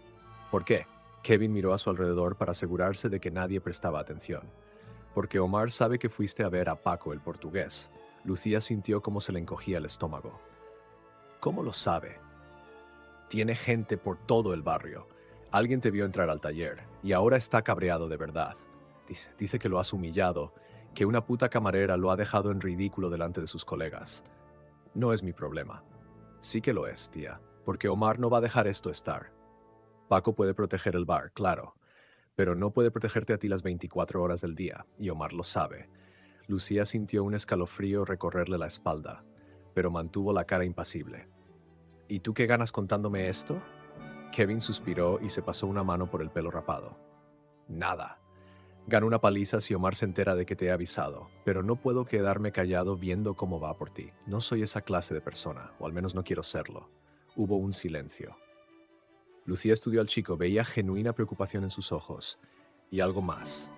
¿Por qué? Kevin miró a su alrededor para asegurarse de que nadie prestaba atención. Porque Omar sabe que fuiste a ver a Paco el portugués. Lucía sintió cómo se le encogía el estómago. ¿Cómo lo sabe? Tiene gente por todo el barrio. Alguien te vio entrar al taller y ahora está cabreado de verdad. Dice que lo has humillado, que una puta camarera lo ha dejado en ridículo delante de sus colegas. No es mi problema. Sí que lo es, tía, porque Omar no va a dejar esto estar. Paco puede proteger el bar, claro, pero no puede protegerte a ti las 24 horas del día, y Omar lo sabe. Lucía sintió un escalofrío recorrerle la espalda, pero mantuvo la cara impasible. ¿Y tú qué ganas contándome esto? Kevin suspiró y se pasó una mano por el pelo rapado. Nada. Gano una paliza si Omar se entera de que te he avisado, pero no puedo quedarme callado viendo cómo va por ti. No soy esa clase de persona, o al menos no quiero serlo. Hubo un silencio. Lucía estudió al chico, veía genuina preocupación en sus ojos. Y algo más.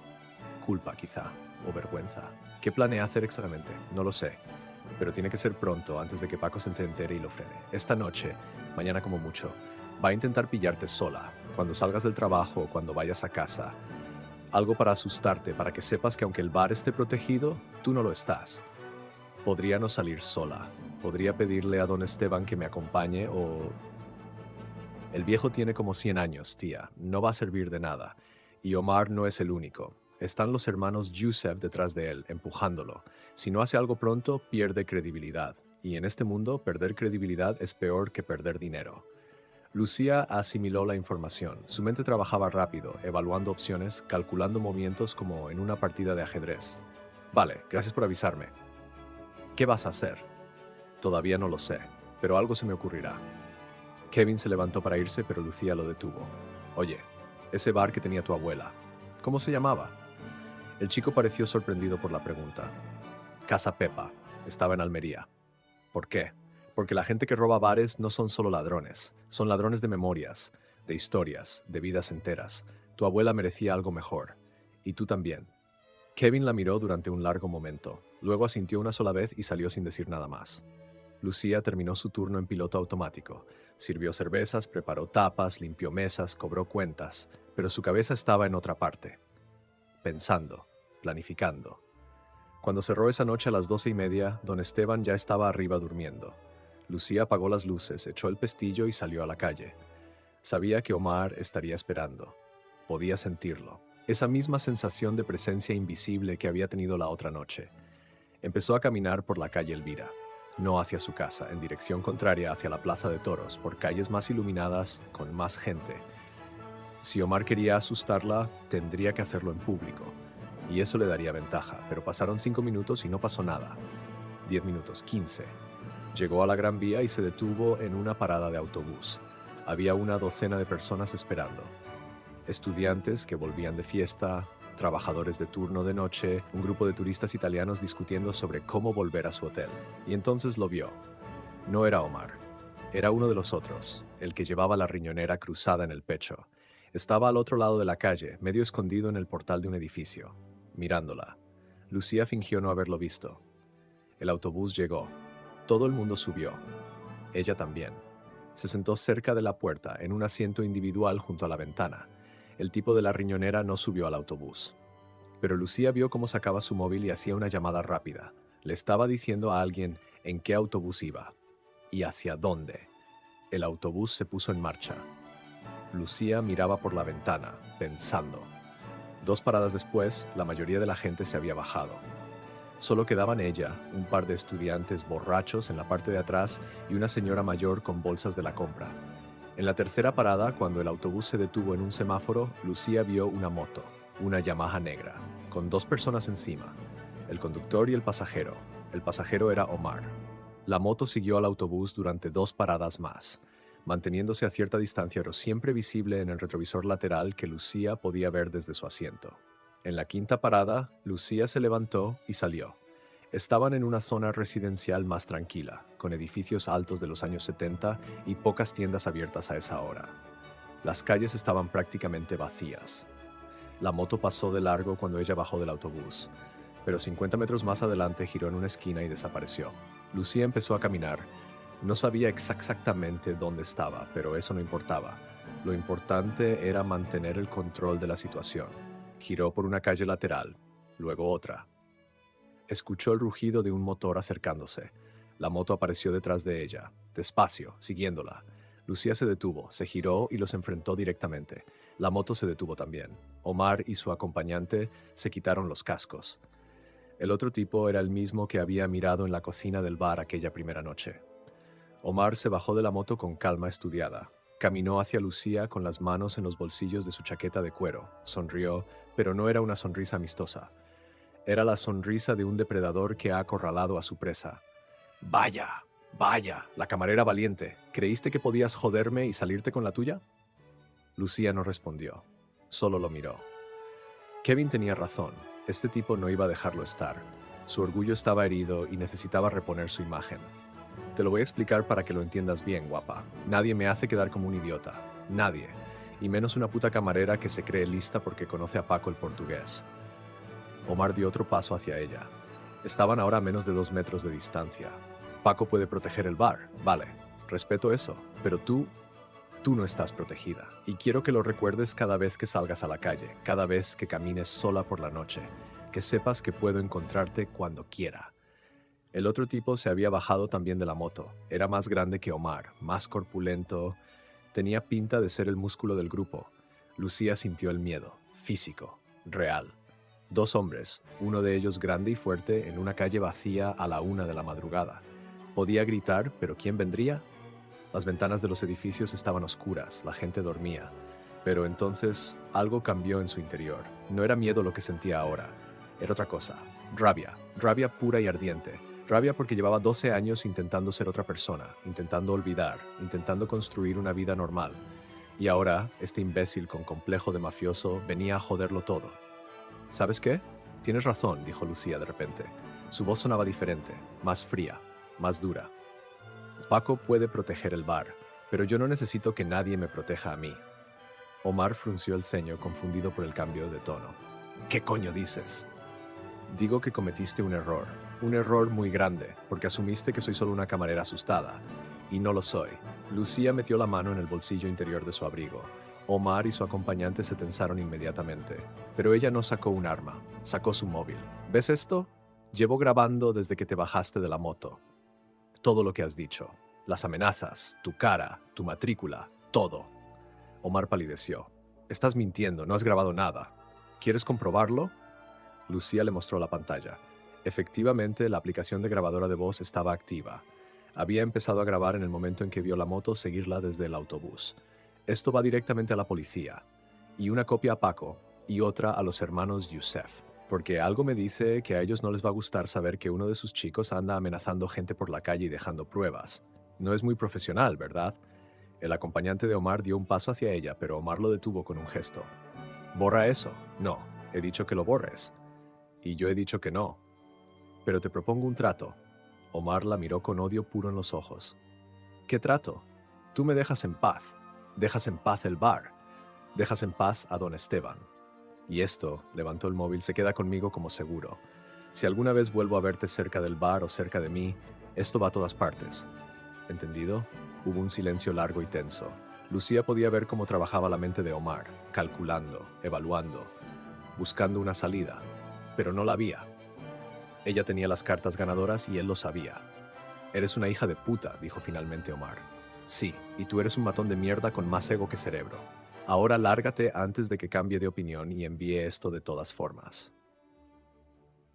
Culpa, quizá. o vergüenza. ¿Qué planea hacer exactamente? No lo sé. Pero tiene que ser pronto, antes de que Paco se entere y lo frene. Esta noche, mañana como mucho, va a intentar pillarte sola, cuando salgas del trabajo o cuando vayas a casa. Algo para asustarte, para que sepas que aunque el bar esté protegido, tú no lo estás. Podría no salir sola. Podría pedirle a don Esteban que me acompañe o... El viejo tiene como 100 años, tía. No va a servir de nada. Y Omar no es el único. Están los hermanos Yusef detrás de él, empujándolo. Si no hace algo pronto, pierde credibilidad. Y en este mundo, perder credibilidad es peor que perder dinero. Lucía asimiló la información. Su mente trabajaba rápido, evaluando opciones, calculando movimientos como en una partida de ajedrez. Vale, gracias por avisarme. ¿Qué vas a hacer? Todavía no lo sé, pero algo se me ocurrirá. Kevin se levantó para irse, pero Lucía lo detuvo. Oye, ese bar que tenía tu abuela, ¿cómo se llamaba? El chico pareció sorprendido por la pregunta. Casa Pepa. Estaba en Almería. ¿Por qué? Porque la gente que roba bares no son solo ladrones, son ladrones de memorias, de historias, de vidas enteras. Tu abuela merecía algo mejor. Y tú también. Kevin la miró durante un largo momento, luego asintió una sola vez y salió sin decir nada más. Lucía terminó su turno en piloto automático. Sirvió cervezas, preparó tapas, limpió mesas, cobró cuentas, pero su cabeza estaba en otra parte. Pensando, planificando. Cuando cerró esa noche a las 12:30, don Esteban ya estaba arriba durmiendo. Lucía apagó las luces, echó el pestillo y salió a la calle. Sabía que Omar estaría esperando. Podía sentirlo. Esa misma sensación de presencia invisible que había tenido la otra noche. Empezó a caminar por la calle Elvira. No hacia su casa, en dirección contraria hacia la Plaza de Toros, por calles más iluminadas, con más gente. Si Omar quería asustarla, tendría que hacerlo en público. Y eso le daría ventaja, pero pasaron 5 minutos y no pasó nada. 10 minutos, 15. Llegó a la Gran Vía y se detuvo en una parada de autobús. Había una docena de personas esperando. Estudiantes que volvían de fiesta, trabajadores de turno de noche, un grupo de turistas italianos discutiendo sobre cómo volver a su hotel. Y entonces lo vio. No era Omar. Era uno de los otros, el que llevaba la riñonera cruzada en el pecho. Estaba al otro lado de la calle, medio escondido en el portal de un edificio, mirándola. Lucía fingió no haberlo visto. El autobús llegó. Todo el mundo subió. Ella también. Se sentó cerca de la puerta, en un asiento individual junto a la ventana. El tipo de la riñonera no subió al autobús. Pero Lucía vio cómo sacaba su móvil y hacía una llamada rápida. Le estaba diciendo a alguien en qué autobús iba. ¿Y hacia dónde? El autobús se puso en marcha. Lucía miraba por la ventana, pensando. 2 paradas después, la mayoría de la gente se había bajado. Solo quedaban ella, un par de estudiantes borrachos en la parte de atrás y una señora mayor con bolsas de la compra. En la tercera parada, cuando el autobús se detuvo en un semáforo, Lucía vio una moto, una Yamaha negra, con 2 personas encima, el conductor y el pasajero. El pasajero era Omar. La moto siguió al autobús durante 2 paradas más, manteniéndose a cierta distancia pero siempre visible en el retrovisor lateral que Lucía podía ver desde su asiento. En la quinta parada, Lucía se levantó y salió. Estaban en una zona residencial más tranquila, con edificios altos de los años 70 y pocas tiendas abiertas a esa hora. Las calles estaban prácticamente vacías. La moto pasó de largo cuando ella bajó del autobús, pero 50 metros más adelante giró en una esquina y desapareció. Lucía empezó a caminar. No sabía exactamente dónde estaba, pero eso no importaba. Lo importante era mantener el control de la situación. Giró por una calle lateral, luego otra. Escuchó el rugido de un motor acercándose. La moto apareció detrás de ella, despacio, siguiéndola. Lucía se detuvo, se giró y los enfrentó directamente. La moto se detuvo también. Omar y su acompañante se quitaron los cascos. El otro tipo era el mismo que había mirado en la cocina del bar aquella primera noche. Omar se bajó de la moto con calma estudiada. Caminó hacia Lucía con las manos en los bolsillos de su chaqueta de cuero. Sonrió, pero no era una sonrisa amistosa. Era la sonrisa de un depredador que ha acorralado a su presa. «Vaya, vaya, la camarera valiente. ¿Creíste que podías joderme y salirte con la tuya?» Lucía no respondió. Solo lo miró. Kevin tenía razón. Este tipo no iba a dejarlo estar. Su orgullo estaba herido y necesitaba reponer su imagen. Te lo voy a explicar para que lo entiendas bien, guapa. Nadie me hace quedar como un idiota. Nadie. Y menos una puta camarera que se cree lista porque conoce a Paco el portugués. Omar dio otro paso hacia ella. Estaban ahora a menos de 2 metros de distancia. Paco puede proteger el bar, vale. Respeto eso, pero tú no estás protegida. Y quiero que lo recuerdes cada vez que salgas a la calle, cada vez que camines sola por la noche. Que sepas que puedo encontrarte cuando quiera. El otro tipo se había bajado también de la moto. Era más grande que Omar, más corpulento. Tenía pinta de ser el músculo del grupo. Lucía sintió el miedo, físico, real. 2 hombres, uno de ellos grande y fuerte, en una calle vacía a la 1 de la madrugada. Podía gritar, pero ¿quién vendría? Las ventanas de los edificios estaban oscuras, la gente dormía. Pero entonces algo cambió en su interior. No era miedo lo que sentía ahora. Era otra cosa. Rabia. Rabia pura y ardiente. Rabia porque llevaba 12 años intentando ser otra persona, intentando olvidar, intentando construir una vida normal. Y ahora, este imbécil con complejo de mafioso venía a joderlo todo. ¿Sabes qué? Tienes razón, dijo Lucía de repente. Su voz sonaba diferente, más fría, más dura. Paco puede proteger el bar, pero yo no necesito que nadie me proteja a mí. Omar frunció el ceño, confundido por el cambio de tono. ¿Qué coño dices? Digo que cometiste un error muy grande, porque asumiste que soy solo una camarera asustada, y no lo soy. Lucía metió la mano en el bolsillo interior de su abrigo. Omar y su acompañante se tensaron inmediatamente, pero ella no sacó un arma, sacó su móvil. ¿Ves esto? Llevo grabando desde que te bajaste de la moto. Todo lo que has dicho, las amenazas, tu cara, tu matrícula, todo. Omar palideció. Estás mintiendo, no has grabado nada. ¿Quieres comprobarlo? Lucía le mostró la pantalla. Efectivamente, la aplicación de grabadora de voz estaba activa. Había empezado a grabar en el momento en que vio la moto seguirla desde el autobús. Esto va directamente a la policía. Y una copia a Paco, y otra a los hermanos Youssef. Porque algo me dice que a ellos no les va a gustar saber que uno de sus chicos anda amenazando gente por la calle y dejando pruebas. No es muy profesional, ¿verdad? El acompañante de Omar dio un paso hacia ella, pero Omar lo detuvo con un gesto. ¿Borra eso? No, he dicho que lo borres. Y yo he dicho que no. Pero te propongo un trato. Omar la miró con odio puro en los ojos. ¿Qué trato? Tú me dejas en paz. Dejas en paz el bar. Dejas en paz a don Esteban. Y esto, levantó el móvil, se queda conmigo como seguro. Si alguna vez vuelvo a verte cerca del bar o cerca de mí, esto va a todas partes. ¿Entendido? Hubo un silencio largo y tenso. Lucía podía ver cómo trabajaba la mente de Omar, calculando, evaluando, buscando una salida, pero no la había. Ella tenía las cartas ganadoras y él lo sabía. Eres una hija de puta, dijo finalmente Omar. Sí, y tú eres un matón de mierda con más ego que cerebro. Ahora lárgate antes de que cambie de opinión y envíe esto de todas formas.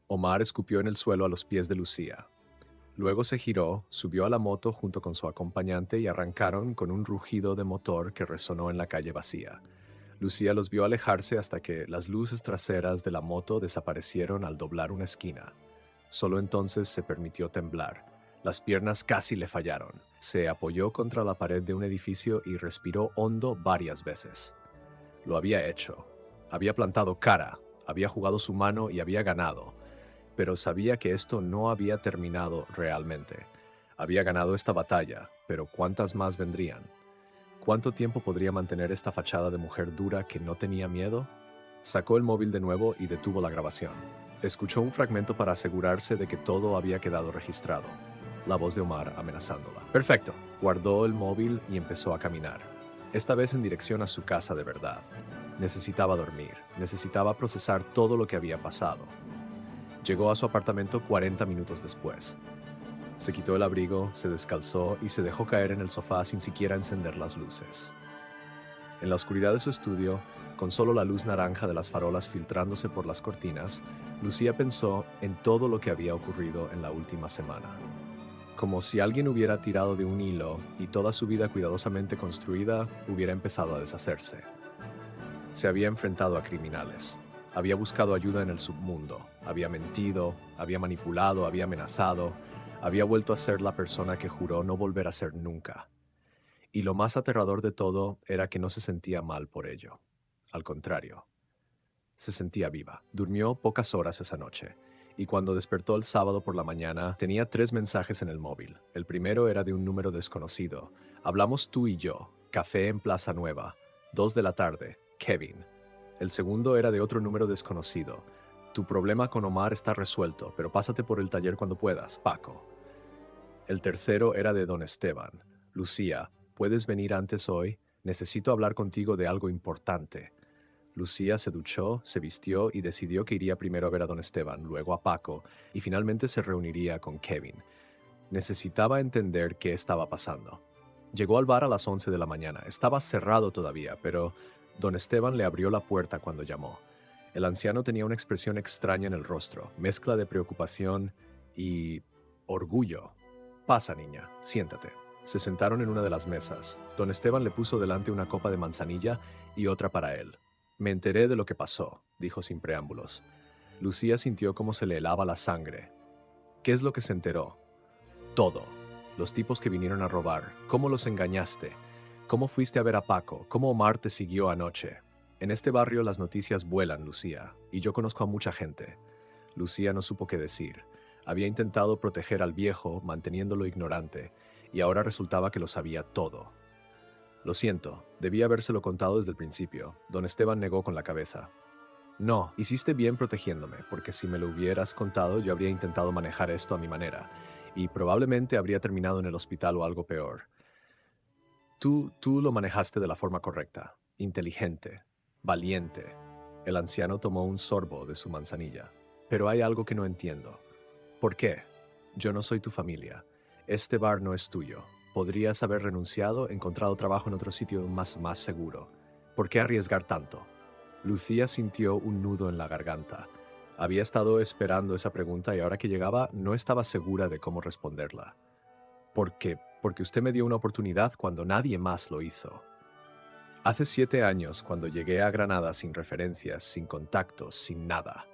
Omar escupió en el suelo a los pies de Lucía. Luego se giró, subió a la moto junto con su acompañante y arrancaron con un rugido de motor que resonó en la calle vacía. Lucía los vio alejarse hasta que las luces traseras de la moto desaparecieron al doblar una esquina. Solo entonces se permitió temblar. Las piernas casi le fallaron. Se apoyó contra la pared de un edificio y respiró hondo varias veces. Lo había hecho. Había plantado cara, había jugado su mano y había ganado. Pero sabía que esto no había terminado realmente. Había ganado esta batalla, pero ¿cuántas más vendrían? ¿Cuánto tiempo podría mantener esta fachada de mujer dura que no tenía miedo? Sacó el móvil de nuevo y detuvo la grabación. Escuchó un fragmento para asegurarse de que todo había quedado registrado. La voz de Omar amenazándola. Perfecto. Guardó el móvil y empezó a caminar. Esta vez en dirección a su casa de verdad. Necesitaba dormir. Necesitaba procesar todo lo que había pasado. Llegó a su apartamento 40 minutos después. Se quitó el abrigo, se descalzó y se dejó caer en el sofá sin siquiera encender las luces. En la oscuridad de su estudio, con solo la luz naranja de las farolas filtrándose por las cortinas, Lucía pensó en todo lo que había ocurrido en la última semana. Como si alguien hubiera tirado de un hilo y toda su vida cuidadosamente construida hubiera empezado a deshacerse. Se había enfrentado a criminales. Había buscado ayuda en el submundo. Había mentido, había manipulado, había amenazado. Había vuelto a ser la persona que juró no volver a ser nunca. Y lo más aterrador de todo era que no se sentía mal por ello. Al contrario, se sentía viva. Durmió pocas horas esa noche. Y cuando despertó el sábado por la mañana, tenía 3 mensajes en el móvil. El primero era de un número desconocido. Hablamos tú y yo. Café en Plaza Nueva. 2 de la tarde. Kevin. El segundo era de otro número desconocido. Tu problema con Omar está resuelto, pero pásate por el taller cuando puedas, Paco. El tercero era de don Esteban. Lucía, ¿puedes venir antes hoy? Necesito hablar contigo de algo importante. Lucía se duchó, se vistió y decidió que iría primero a ver a don Esteban, luego a Paco, y finalmente se reuniría con Kevin. Necesitaba entender qué estaba pasando. Llegó al bar a las 11 de la mañana. Estaba cerrado todavía, pero don Esteban le abrió la puerta cuando llamó. El anciano tenía una expresión extraña en el rostro, mezcla de preocupación y orgullo. Pasa, niña, siéntate. Se sentaron en una de las mesas. Don Esteban le puso delante una copa de manzanilla y otra para él. Me enteré de lo que pasó, dijo sin preámbulos. Lucía sintió cómo se le helaba la sangre. ¿Qué es lo que se enteró? Todo. Los tipos que vinieron a robar, cómo los engañaste, cómo fuiste a ver a Paco, cómo Omar te siguió anoche. En este barrio las noticias vuelan, Lucía, y yo conozco a mucha gente. Lucía no supo qué decir. Había intentado proteger al viejo, manteniéndolo ignorante, y ahora resultaba que lo sabía todo. Lo siento, debía habérselo contado desde el principio. Don Esteban negó con la cabeza. No, hiciste bien protegiéndome, porque si me lo hubieras contado yo habría intentado manejar esto a mi manera, y probablemente habría terminado en el hospital o algo peor. Tú lo manejaste de la forma correcta, inteligente, valiente. El anciano tomó un sorbo de su manzanilla. Pero hay algo que no entiendo. ¿Por qué? Yo no soy tu familia. Este bar no es tuyo. Podrías haber renunciado, encontrado trabajo en otro sitio más seguro. ¿Por qué arriesgar tanto? Lucía sintió un nudo en la garganta. Había estado esperando esa pregunta y ahora que llegaba no estaba segura de cómo responderla. ¿Por qué? Porque usted me dio una oportunidad cuando nadie más lo hizo. Hace 7 años, cuando llegué a Granada sin referencias, sin contactos, sin nada.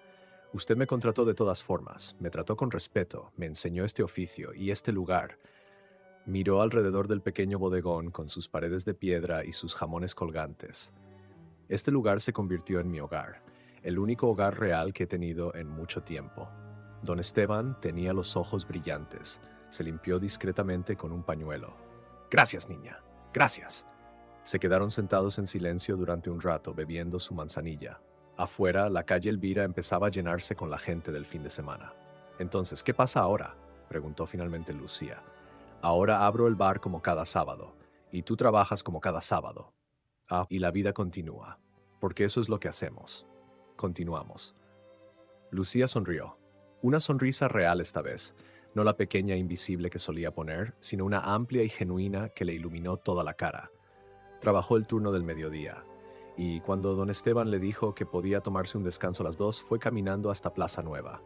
Usted me contrató de todas formas, me trató con respeto, me enseñó este oficio y este lugar. Miró alrededor del pequeño bodegón con sus paredes de piedra y sus jamones colgantes. Este lugar se convirtió en mi hogar, el único hogar real que he tenido en mucho tiempo. Don Esteban tenía los ojos brillantes. Se limpió discretamente con un pañuelo. Gracias, niña. Gracias. Se quedaron sentados en silencio durante un rato bebiendo su manzanilla. Afuera, la calle Elvira empezaba a llenarse con la gente del fin de semana. Entonces, ¿qué pasa ahora?, preguntó finalmente Lucía. Ahora abro el bar como cada sábado, y tú trabajas como cada sábado. Ah, y la vida continúa, porque eso es lo que hacemos. Continuamos. Lucía sonrió. Una sonrisa real esta vez, no la pequeña invisible que solía poner, sino una amplia y genuina que le iluminó toda la cara. Trabajó el turno del mediodía, y cuando don Esteban le dijo que podía tomarse un descanso a las 2, fue caminando hasta Plaza Nueva.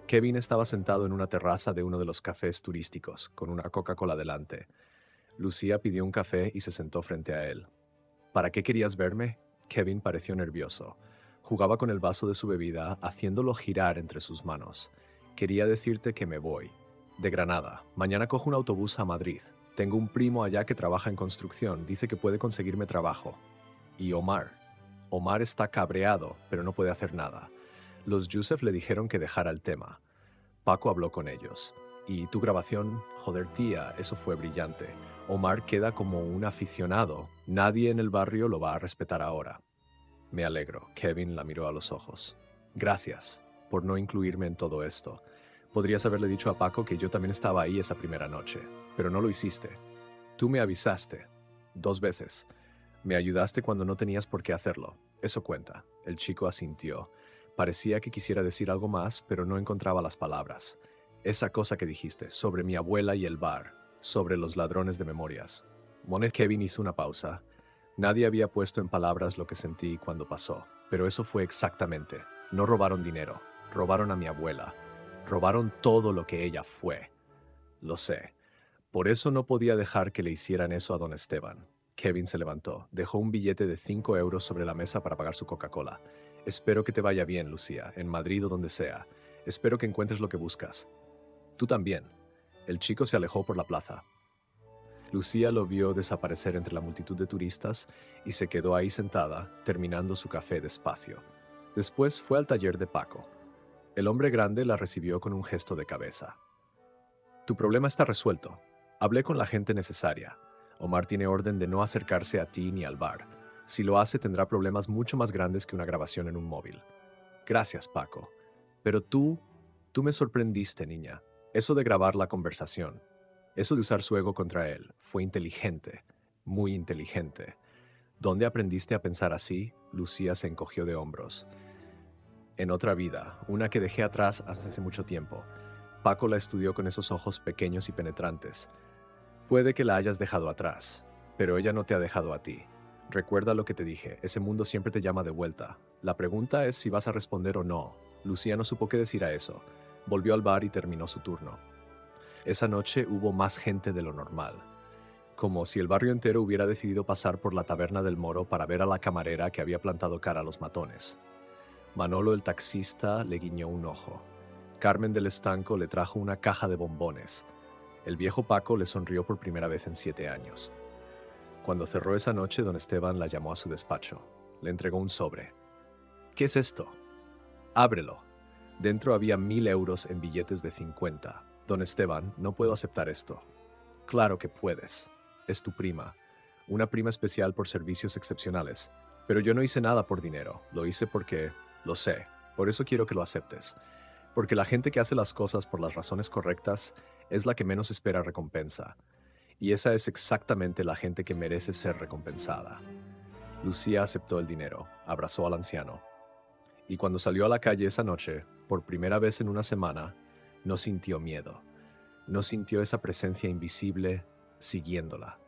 Kevin estaba sentado en una terraza de uno de los cafés turísticos, con una Coca-Cola delante. Lucía pidió un café y se sentó frente a él. ¿Para qué querías verme? Kevin pareció nervioso. Jugaba con el vaso de su bebida, haciéndolo girar entre sus manos. Quería decirte que me voy. De Granada. Mañana cojo un autobús a Madrid. Tengo un primo allá que trabaja en construcción. Dice que puede conseguirme trabajo. Y Omar. Omar está cabreado, pero no puede hacer nada. Los Yusef le dijeron que dejara el tema. Paco habló con ellos. Y tu grabación, joder tía, eso fue brillante. Omar queda como un aficionado. Nadie en el barrio lo va a respetar ahora. Me alegro. Kevin la miró a los ojos. Gracias por no incluirme en todo esto. Podrías haberle dicho a Paco que yo también estaba ahí esa primera noche, pero no lo hiciste. Tú me avisaste. 2 veces. Me ayudaste cuando no tenías por qué hacerlo. Eso cuenta. El chico asintió. Parecía que quisiera decir algo más, pero no encontraba las palabras. Esa cosa que dijiste, sobre mi abuela y el bar, sobre los ladrones de memorias. Kevin hizo una pausa. Nadie había puesto en palabras lo que sentí cuando pasó, pero eso fue exactamente. No robaron dinero, robaron a mi abuela. Robaron todo lo que ella fue. Lo sé. Por eso no podía dejar que le hicieran eso a don Esteban. Kevin se levantó, dejó un billete de 5 euros sobre la mesa para pagar su Coca-Cola. Espero que te vaya bien, Lucía, en Madrid o donde sea. Espero que encuentres lo que buscas. Tú también. El chico se alejó por la plaza. Lucía lo vio desaparecer entre la multitud de turistas y se quedó ahí sentada, terminando su café despacio. Después fue al taller de Paco. El hombre grande la recibió con un gesto de cabeza. Tu problema está resuelto. Hablé con la gente necesaria. Omar tiene orden de no acercarse a ti ni al bar. Si lo hace, tendrá problemas mucho más grandes que una grabación en un móvil. Gracias, Paco. Pero tú me sorprendiste, niña. Eso de grabar la conversación, eso de usar su ego contra él, fue inteligente, muy inteligente. ¿Dónde aprendiste a pensar así? Lucía se encogió de hombros. En otra vida, una que dejé atrás hace mucho tiempo. Paco la estudió con esos ojos pequeños y penetrantes. Puede que la hayas dejado atrás, pero ella no te ha dejado a ti. Recuerda lo que te dije, ese mundo siempre te llama de vuelta. La pregunta es si vas a responder o no. Lucía no supo qué decir a eso. Volvió al bar y terminó su turno. Esa noche hubo más gente de lo normal, como si el barrio entero hubiera decidido pasar por la taberna del Moro para ver a la camarera que había plantado cara a los matones. Manolo el taxista le guiñó un ojo. Carmen del Estanco le trajo una caja de bombones. El viejo Paco le sonrió por primera vez en 7 años. Cuando cerró esa noche, don Esteban la llamó a su despacho. Le entregó un sobre. ¿Qué es esto? Ábrelo. Dentro había 1.000 euros en billetes de 50. Don Esteban, no puedo aceptar esto. Claro que puedes. Es tu prima. Una prima especial por servicios excepcionales. Pero yo no hice nada por dinero. Lo hice porque... Lo sé. Por eso quiero que lo aceptes. Porque la gente que hace las cosas por las razones correctas es la que menos espera recompensa. Y esa es exactamente la gente que merece ser recompensada. Lucía aceptó el dinero, abrazó al anciano. Y cuando salió a la calle esa noche, por primera vez en una semana, no sintió miedo. No sintió esa presencia invisible siguiéndola.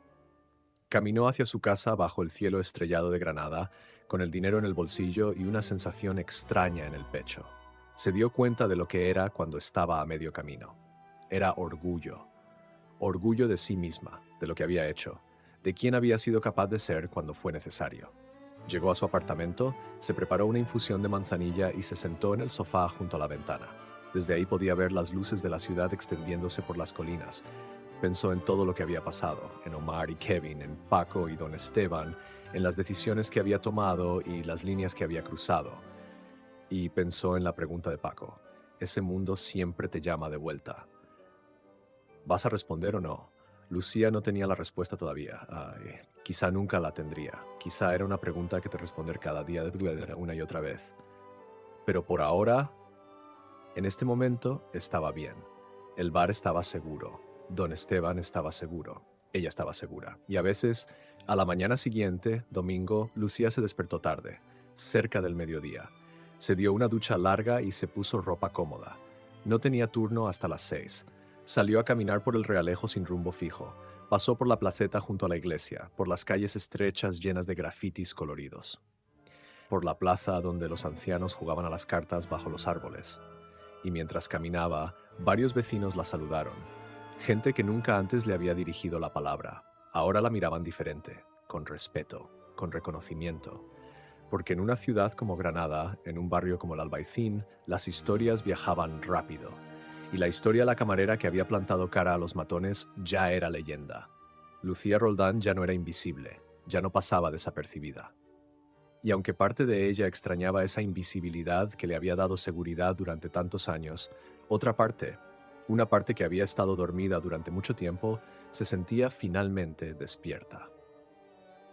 Caminó hacia su casa bajo el cielo estrellado de Granada, con el dinero en el bolsillo y una sensación extraña en el pecho. Se dio cuenta de lo que era cuando estaba a medio camino. Era orgullo. Orgullo de sí misma, de lo que había hecho, de quién había sido capaz de ser cuando fue necesario. Llegó a su apartamento, se preparó una infusión de manzanilla y se sentó en el sofá junto a la ventana. Desde ahí podía ver las luces de la ciudad extendiéndose por las colinas. Pensó en todo lo que había pasado, en Omar y Kevin, en Paco y don Esteban, en las decisiones que había tomado y las líneas que había cruzado. Y pensó en la pregunta de Paco. Ese mundo siempre te llama de vuelta. ¿Vas a responder o no? Lucía no tenía la respuesta todavía. Quizá nunca la tendría. Quizá era una pregunta que te responder cada día una y otra vez. Pero por ahora, en este momento, estaba bien. El bar estaba seguro. Don Esteban estaba seguro. Ella estaba segura. Y a veces, a la mañana siguiente, domingo, Lucía se despertó tarde, cerca del mediodía. Se dio una ducha larga y se puso ropa cómoda. No tenía turno hasta las 6. Salió a caminar por el Realejo sin rumbo fijo. Pasó por la placeta junto a la iglesia, por las calles estrechas llenas de grafitis coloridos, por la plaza donde los ancianos jugaban a las cartas bajo los árboles. Y mientras caminaba, varios vecinos la saludaron. Gente que nunca antes le había dirigido la palabra. Ahora la miraban diferente, con respeto, con reconocimiento. Porque en una ciudad como Granada, en un barrio como el Albaicín, las historias viajaban rápido. Y la historia de la camarera que había plantado cara a los matones ya era leyenda. Lucía Roldán ya no era invisible, ya no pasaba desapercibida. Y aunque parte de ella extrañaba esa invisibilidad que le había dado seguridad durante tantos años, otra parte, una parte que había estado dormida durante mucho tiempo, se sentía finalmente despierta.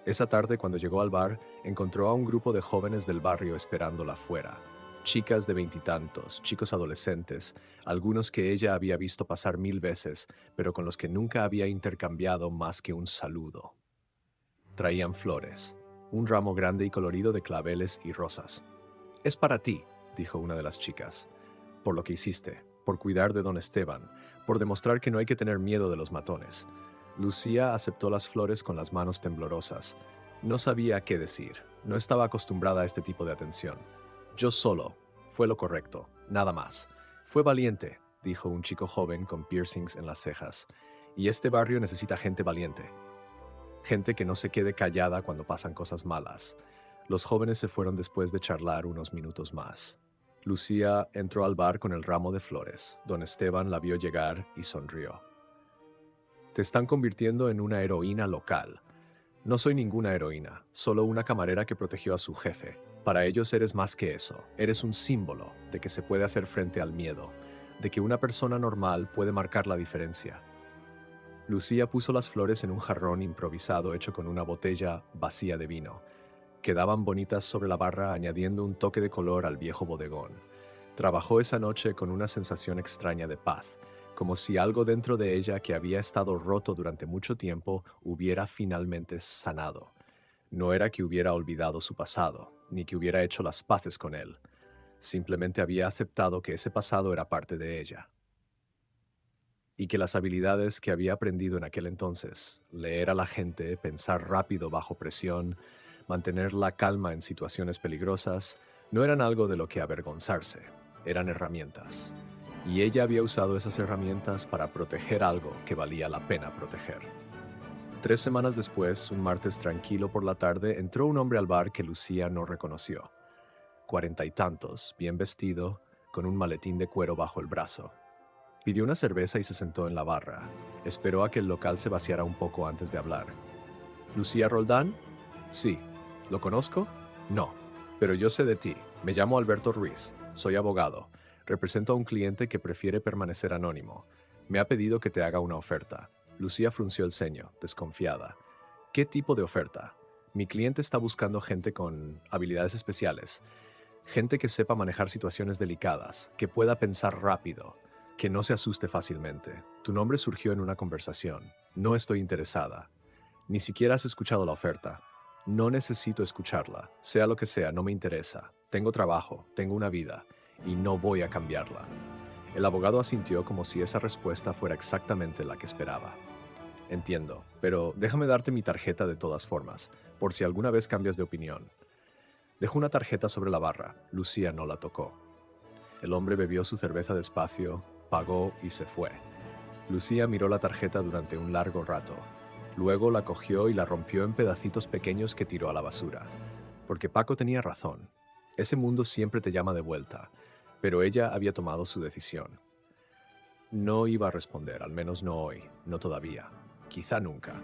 Esa tarde, cuando llegó al bar, encontró a un grupo de jóvenes del barrio esperándola fuera. Chicas de 20 y tantos, chicos adolescentes, algunos que ella había visto pasar 1000 veces, pero con los que nunca había intercambiado más que un saludo. Traían flores, un ramo grande y colorido de claveles y rosas. «Es para ti», dijo una de las chicas, «por lo que hiciste, por cuidar de don Esteban, por demostrar que no hay que tener miedo de los matones». Lucía aceptó las flores con las manos temblorosas. No sabía qué decir, no estaba acostumbrada a este tipo de atención. «Yo solo, fue lo correcto, nada más. Fue valiente», dijo un chico joven con piercings en las cejas. «Y este barrio necesita gente valiente. Gente que no se quede callada cuando pasan cosas malas». Los jóvenes se fueron después de charlar unos minutos más. Lucía entró al bar con el ramo de flores. Don Esteban la vio llegar y sonrió. «Te están convirtiendo en una heroína local». «No soy ninguna heroína, solo una camarera que protegió a su jefe. Para ellos eres más que eso. Eres un símbolo de que se puede hacer frente al miedo, de que una persona normal puede marcar la diferencia». Lucía puso las flores en un jarrón improvisado hecho con una botella vacía de vino. Quedaban bonitas sobre la barra, añadiendo un toque de color al viejo bodegón. Trabajó esa noche con una sensación extraña de paz, como si algo dentro de ella que había estado roto durante mucho tiempo hubiera finalmente sanado. No era que hubiera olvidado su pasado, ni que hubiera hecho las paces con él. Simplemente había aceptado que ese pasado era parte de ella, y que las habilidades que había aprendido en aquel entonces, leer a la gente, pensar rápido bajo presión, mantener la calma en situaciones peligrosas, no eran algo de lo que avergonzarse, eran herramientas. Y ella había usado esas herramientas para proteger algo que valía la pena proteger. 3 semanas después, un martes tranquilo por la tarde, entró un hombre al bar que Lucía no reconoció. 40 y tantos, bien vestido, con un maletín de cuero bajo el brazo. Pidió una cerveza y se sentó en la barra. Esperó a que el local se vaciara un poco antes de hablar. ¿Lucía Roldán? Sí. ¿Lo conozco? No. Pero yo sé de ti. Me llamo Alberto Ruiz. Soy abogado. Represento a un cliente que prefiere permanecer anónimo. Me ha pedido que te haga una oferta. Lucía frunció el ceño, desconfiada. ¿Qué tipo de oferta? Mi cliente está buscando gente con habilidades especiales. Gente que sepa manejar situaciones delicadas, que pueda pensar rápido, que no se asuste fácilmente. Tu nombre surgió en una conversación. No estoy interesada. Ni siquiera has escuchado la oferta. No necesito escucharla. Sea lo que sea, no me interesa. Tengo trabajo, tengo una vida, y no voy a cambiarla. El abogado asintió como si esa respuesta fuera exactamente la que esperaba. Entiendo, pero déjame darte mi tarjeta de todas formas, por si alguna vez cambias de opinión. Dejó una tarjeta sobre la barra. Lucía no la tocó. El hombre bebió su cerveza despacio, pagó y se fue. Lucía miró la tarjeta durante un largo rato. Luego la cogió y la rompió en pedacitos pequeños que tiró a la basura. Porque Paco tenía razón. Ese mundo siempre te llama de vuelta. Pero ella había tomado su decisión. No iba a responder, al menos no hoy, no todavía. Quizá nunca.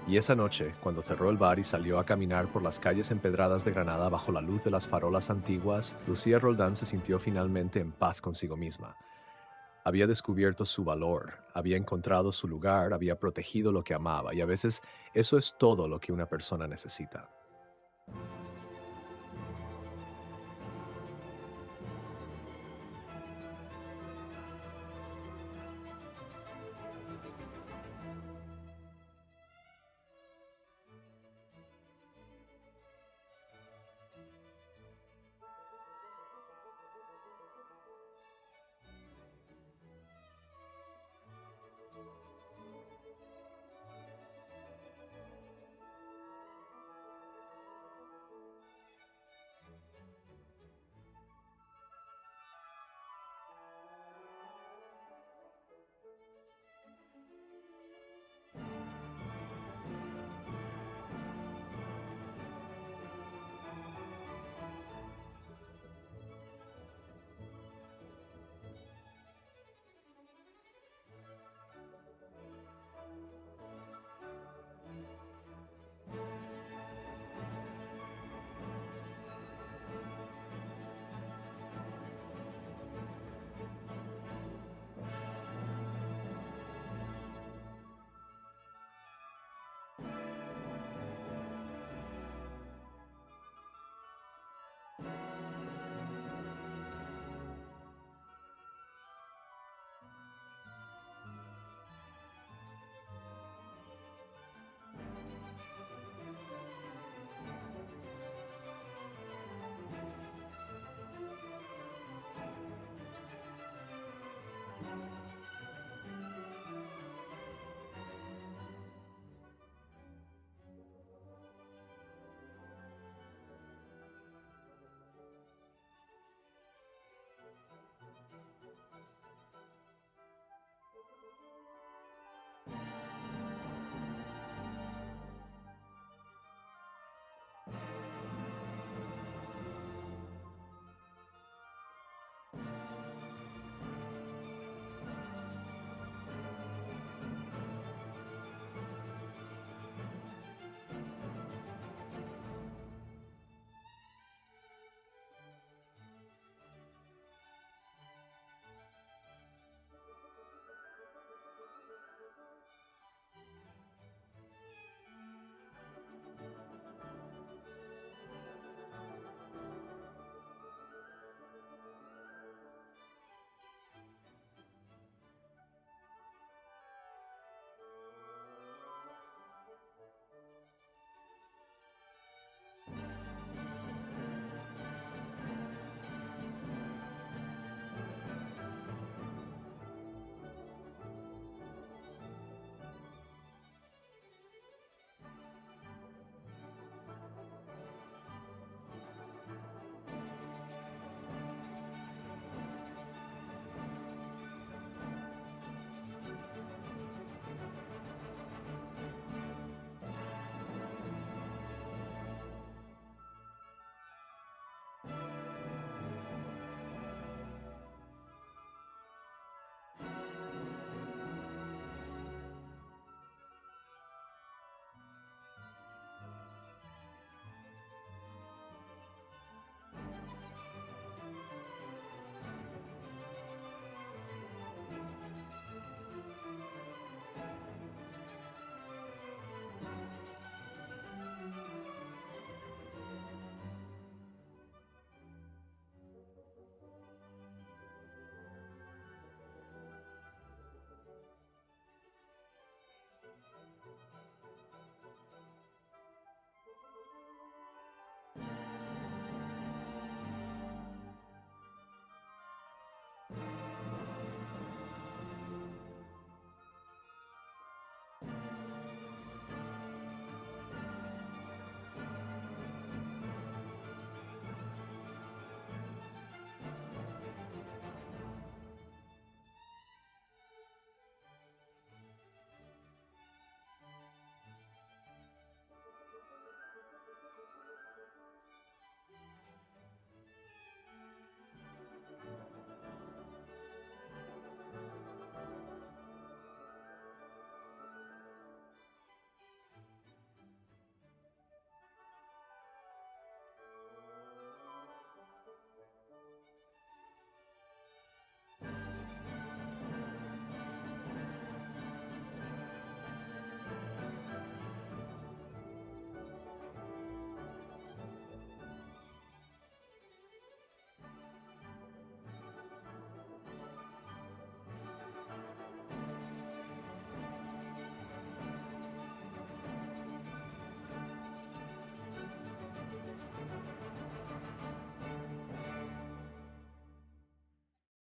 Y esa noche, cuando cerró el bar y salió a caminar por las calles empedradas de Granada bajo la luz de las farolas antiguas, Lucía Roldán se sintió finalmente en paz consigo misma. Había descubierto su valor, había encontrado su lugar, había protegido lo que amaba, y a veces eso es todo lo que una persona necesita.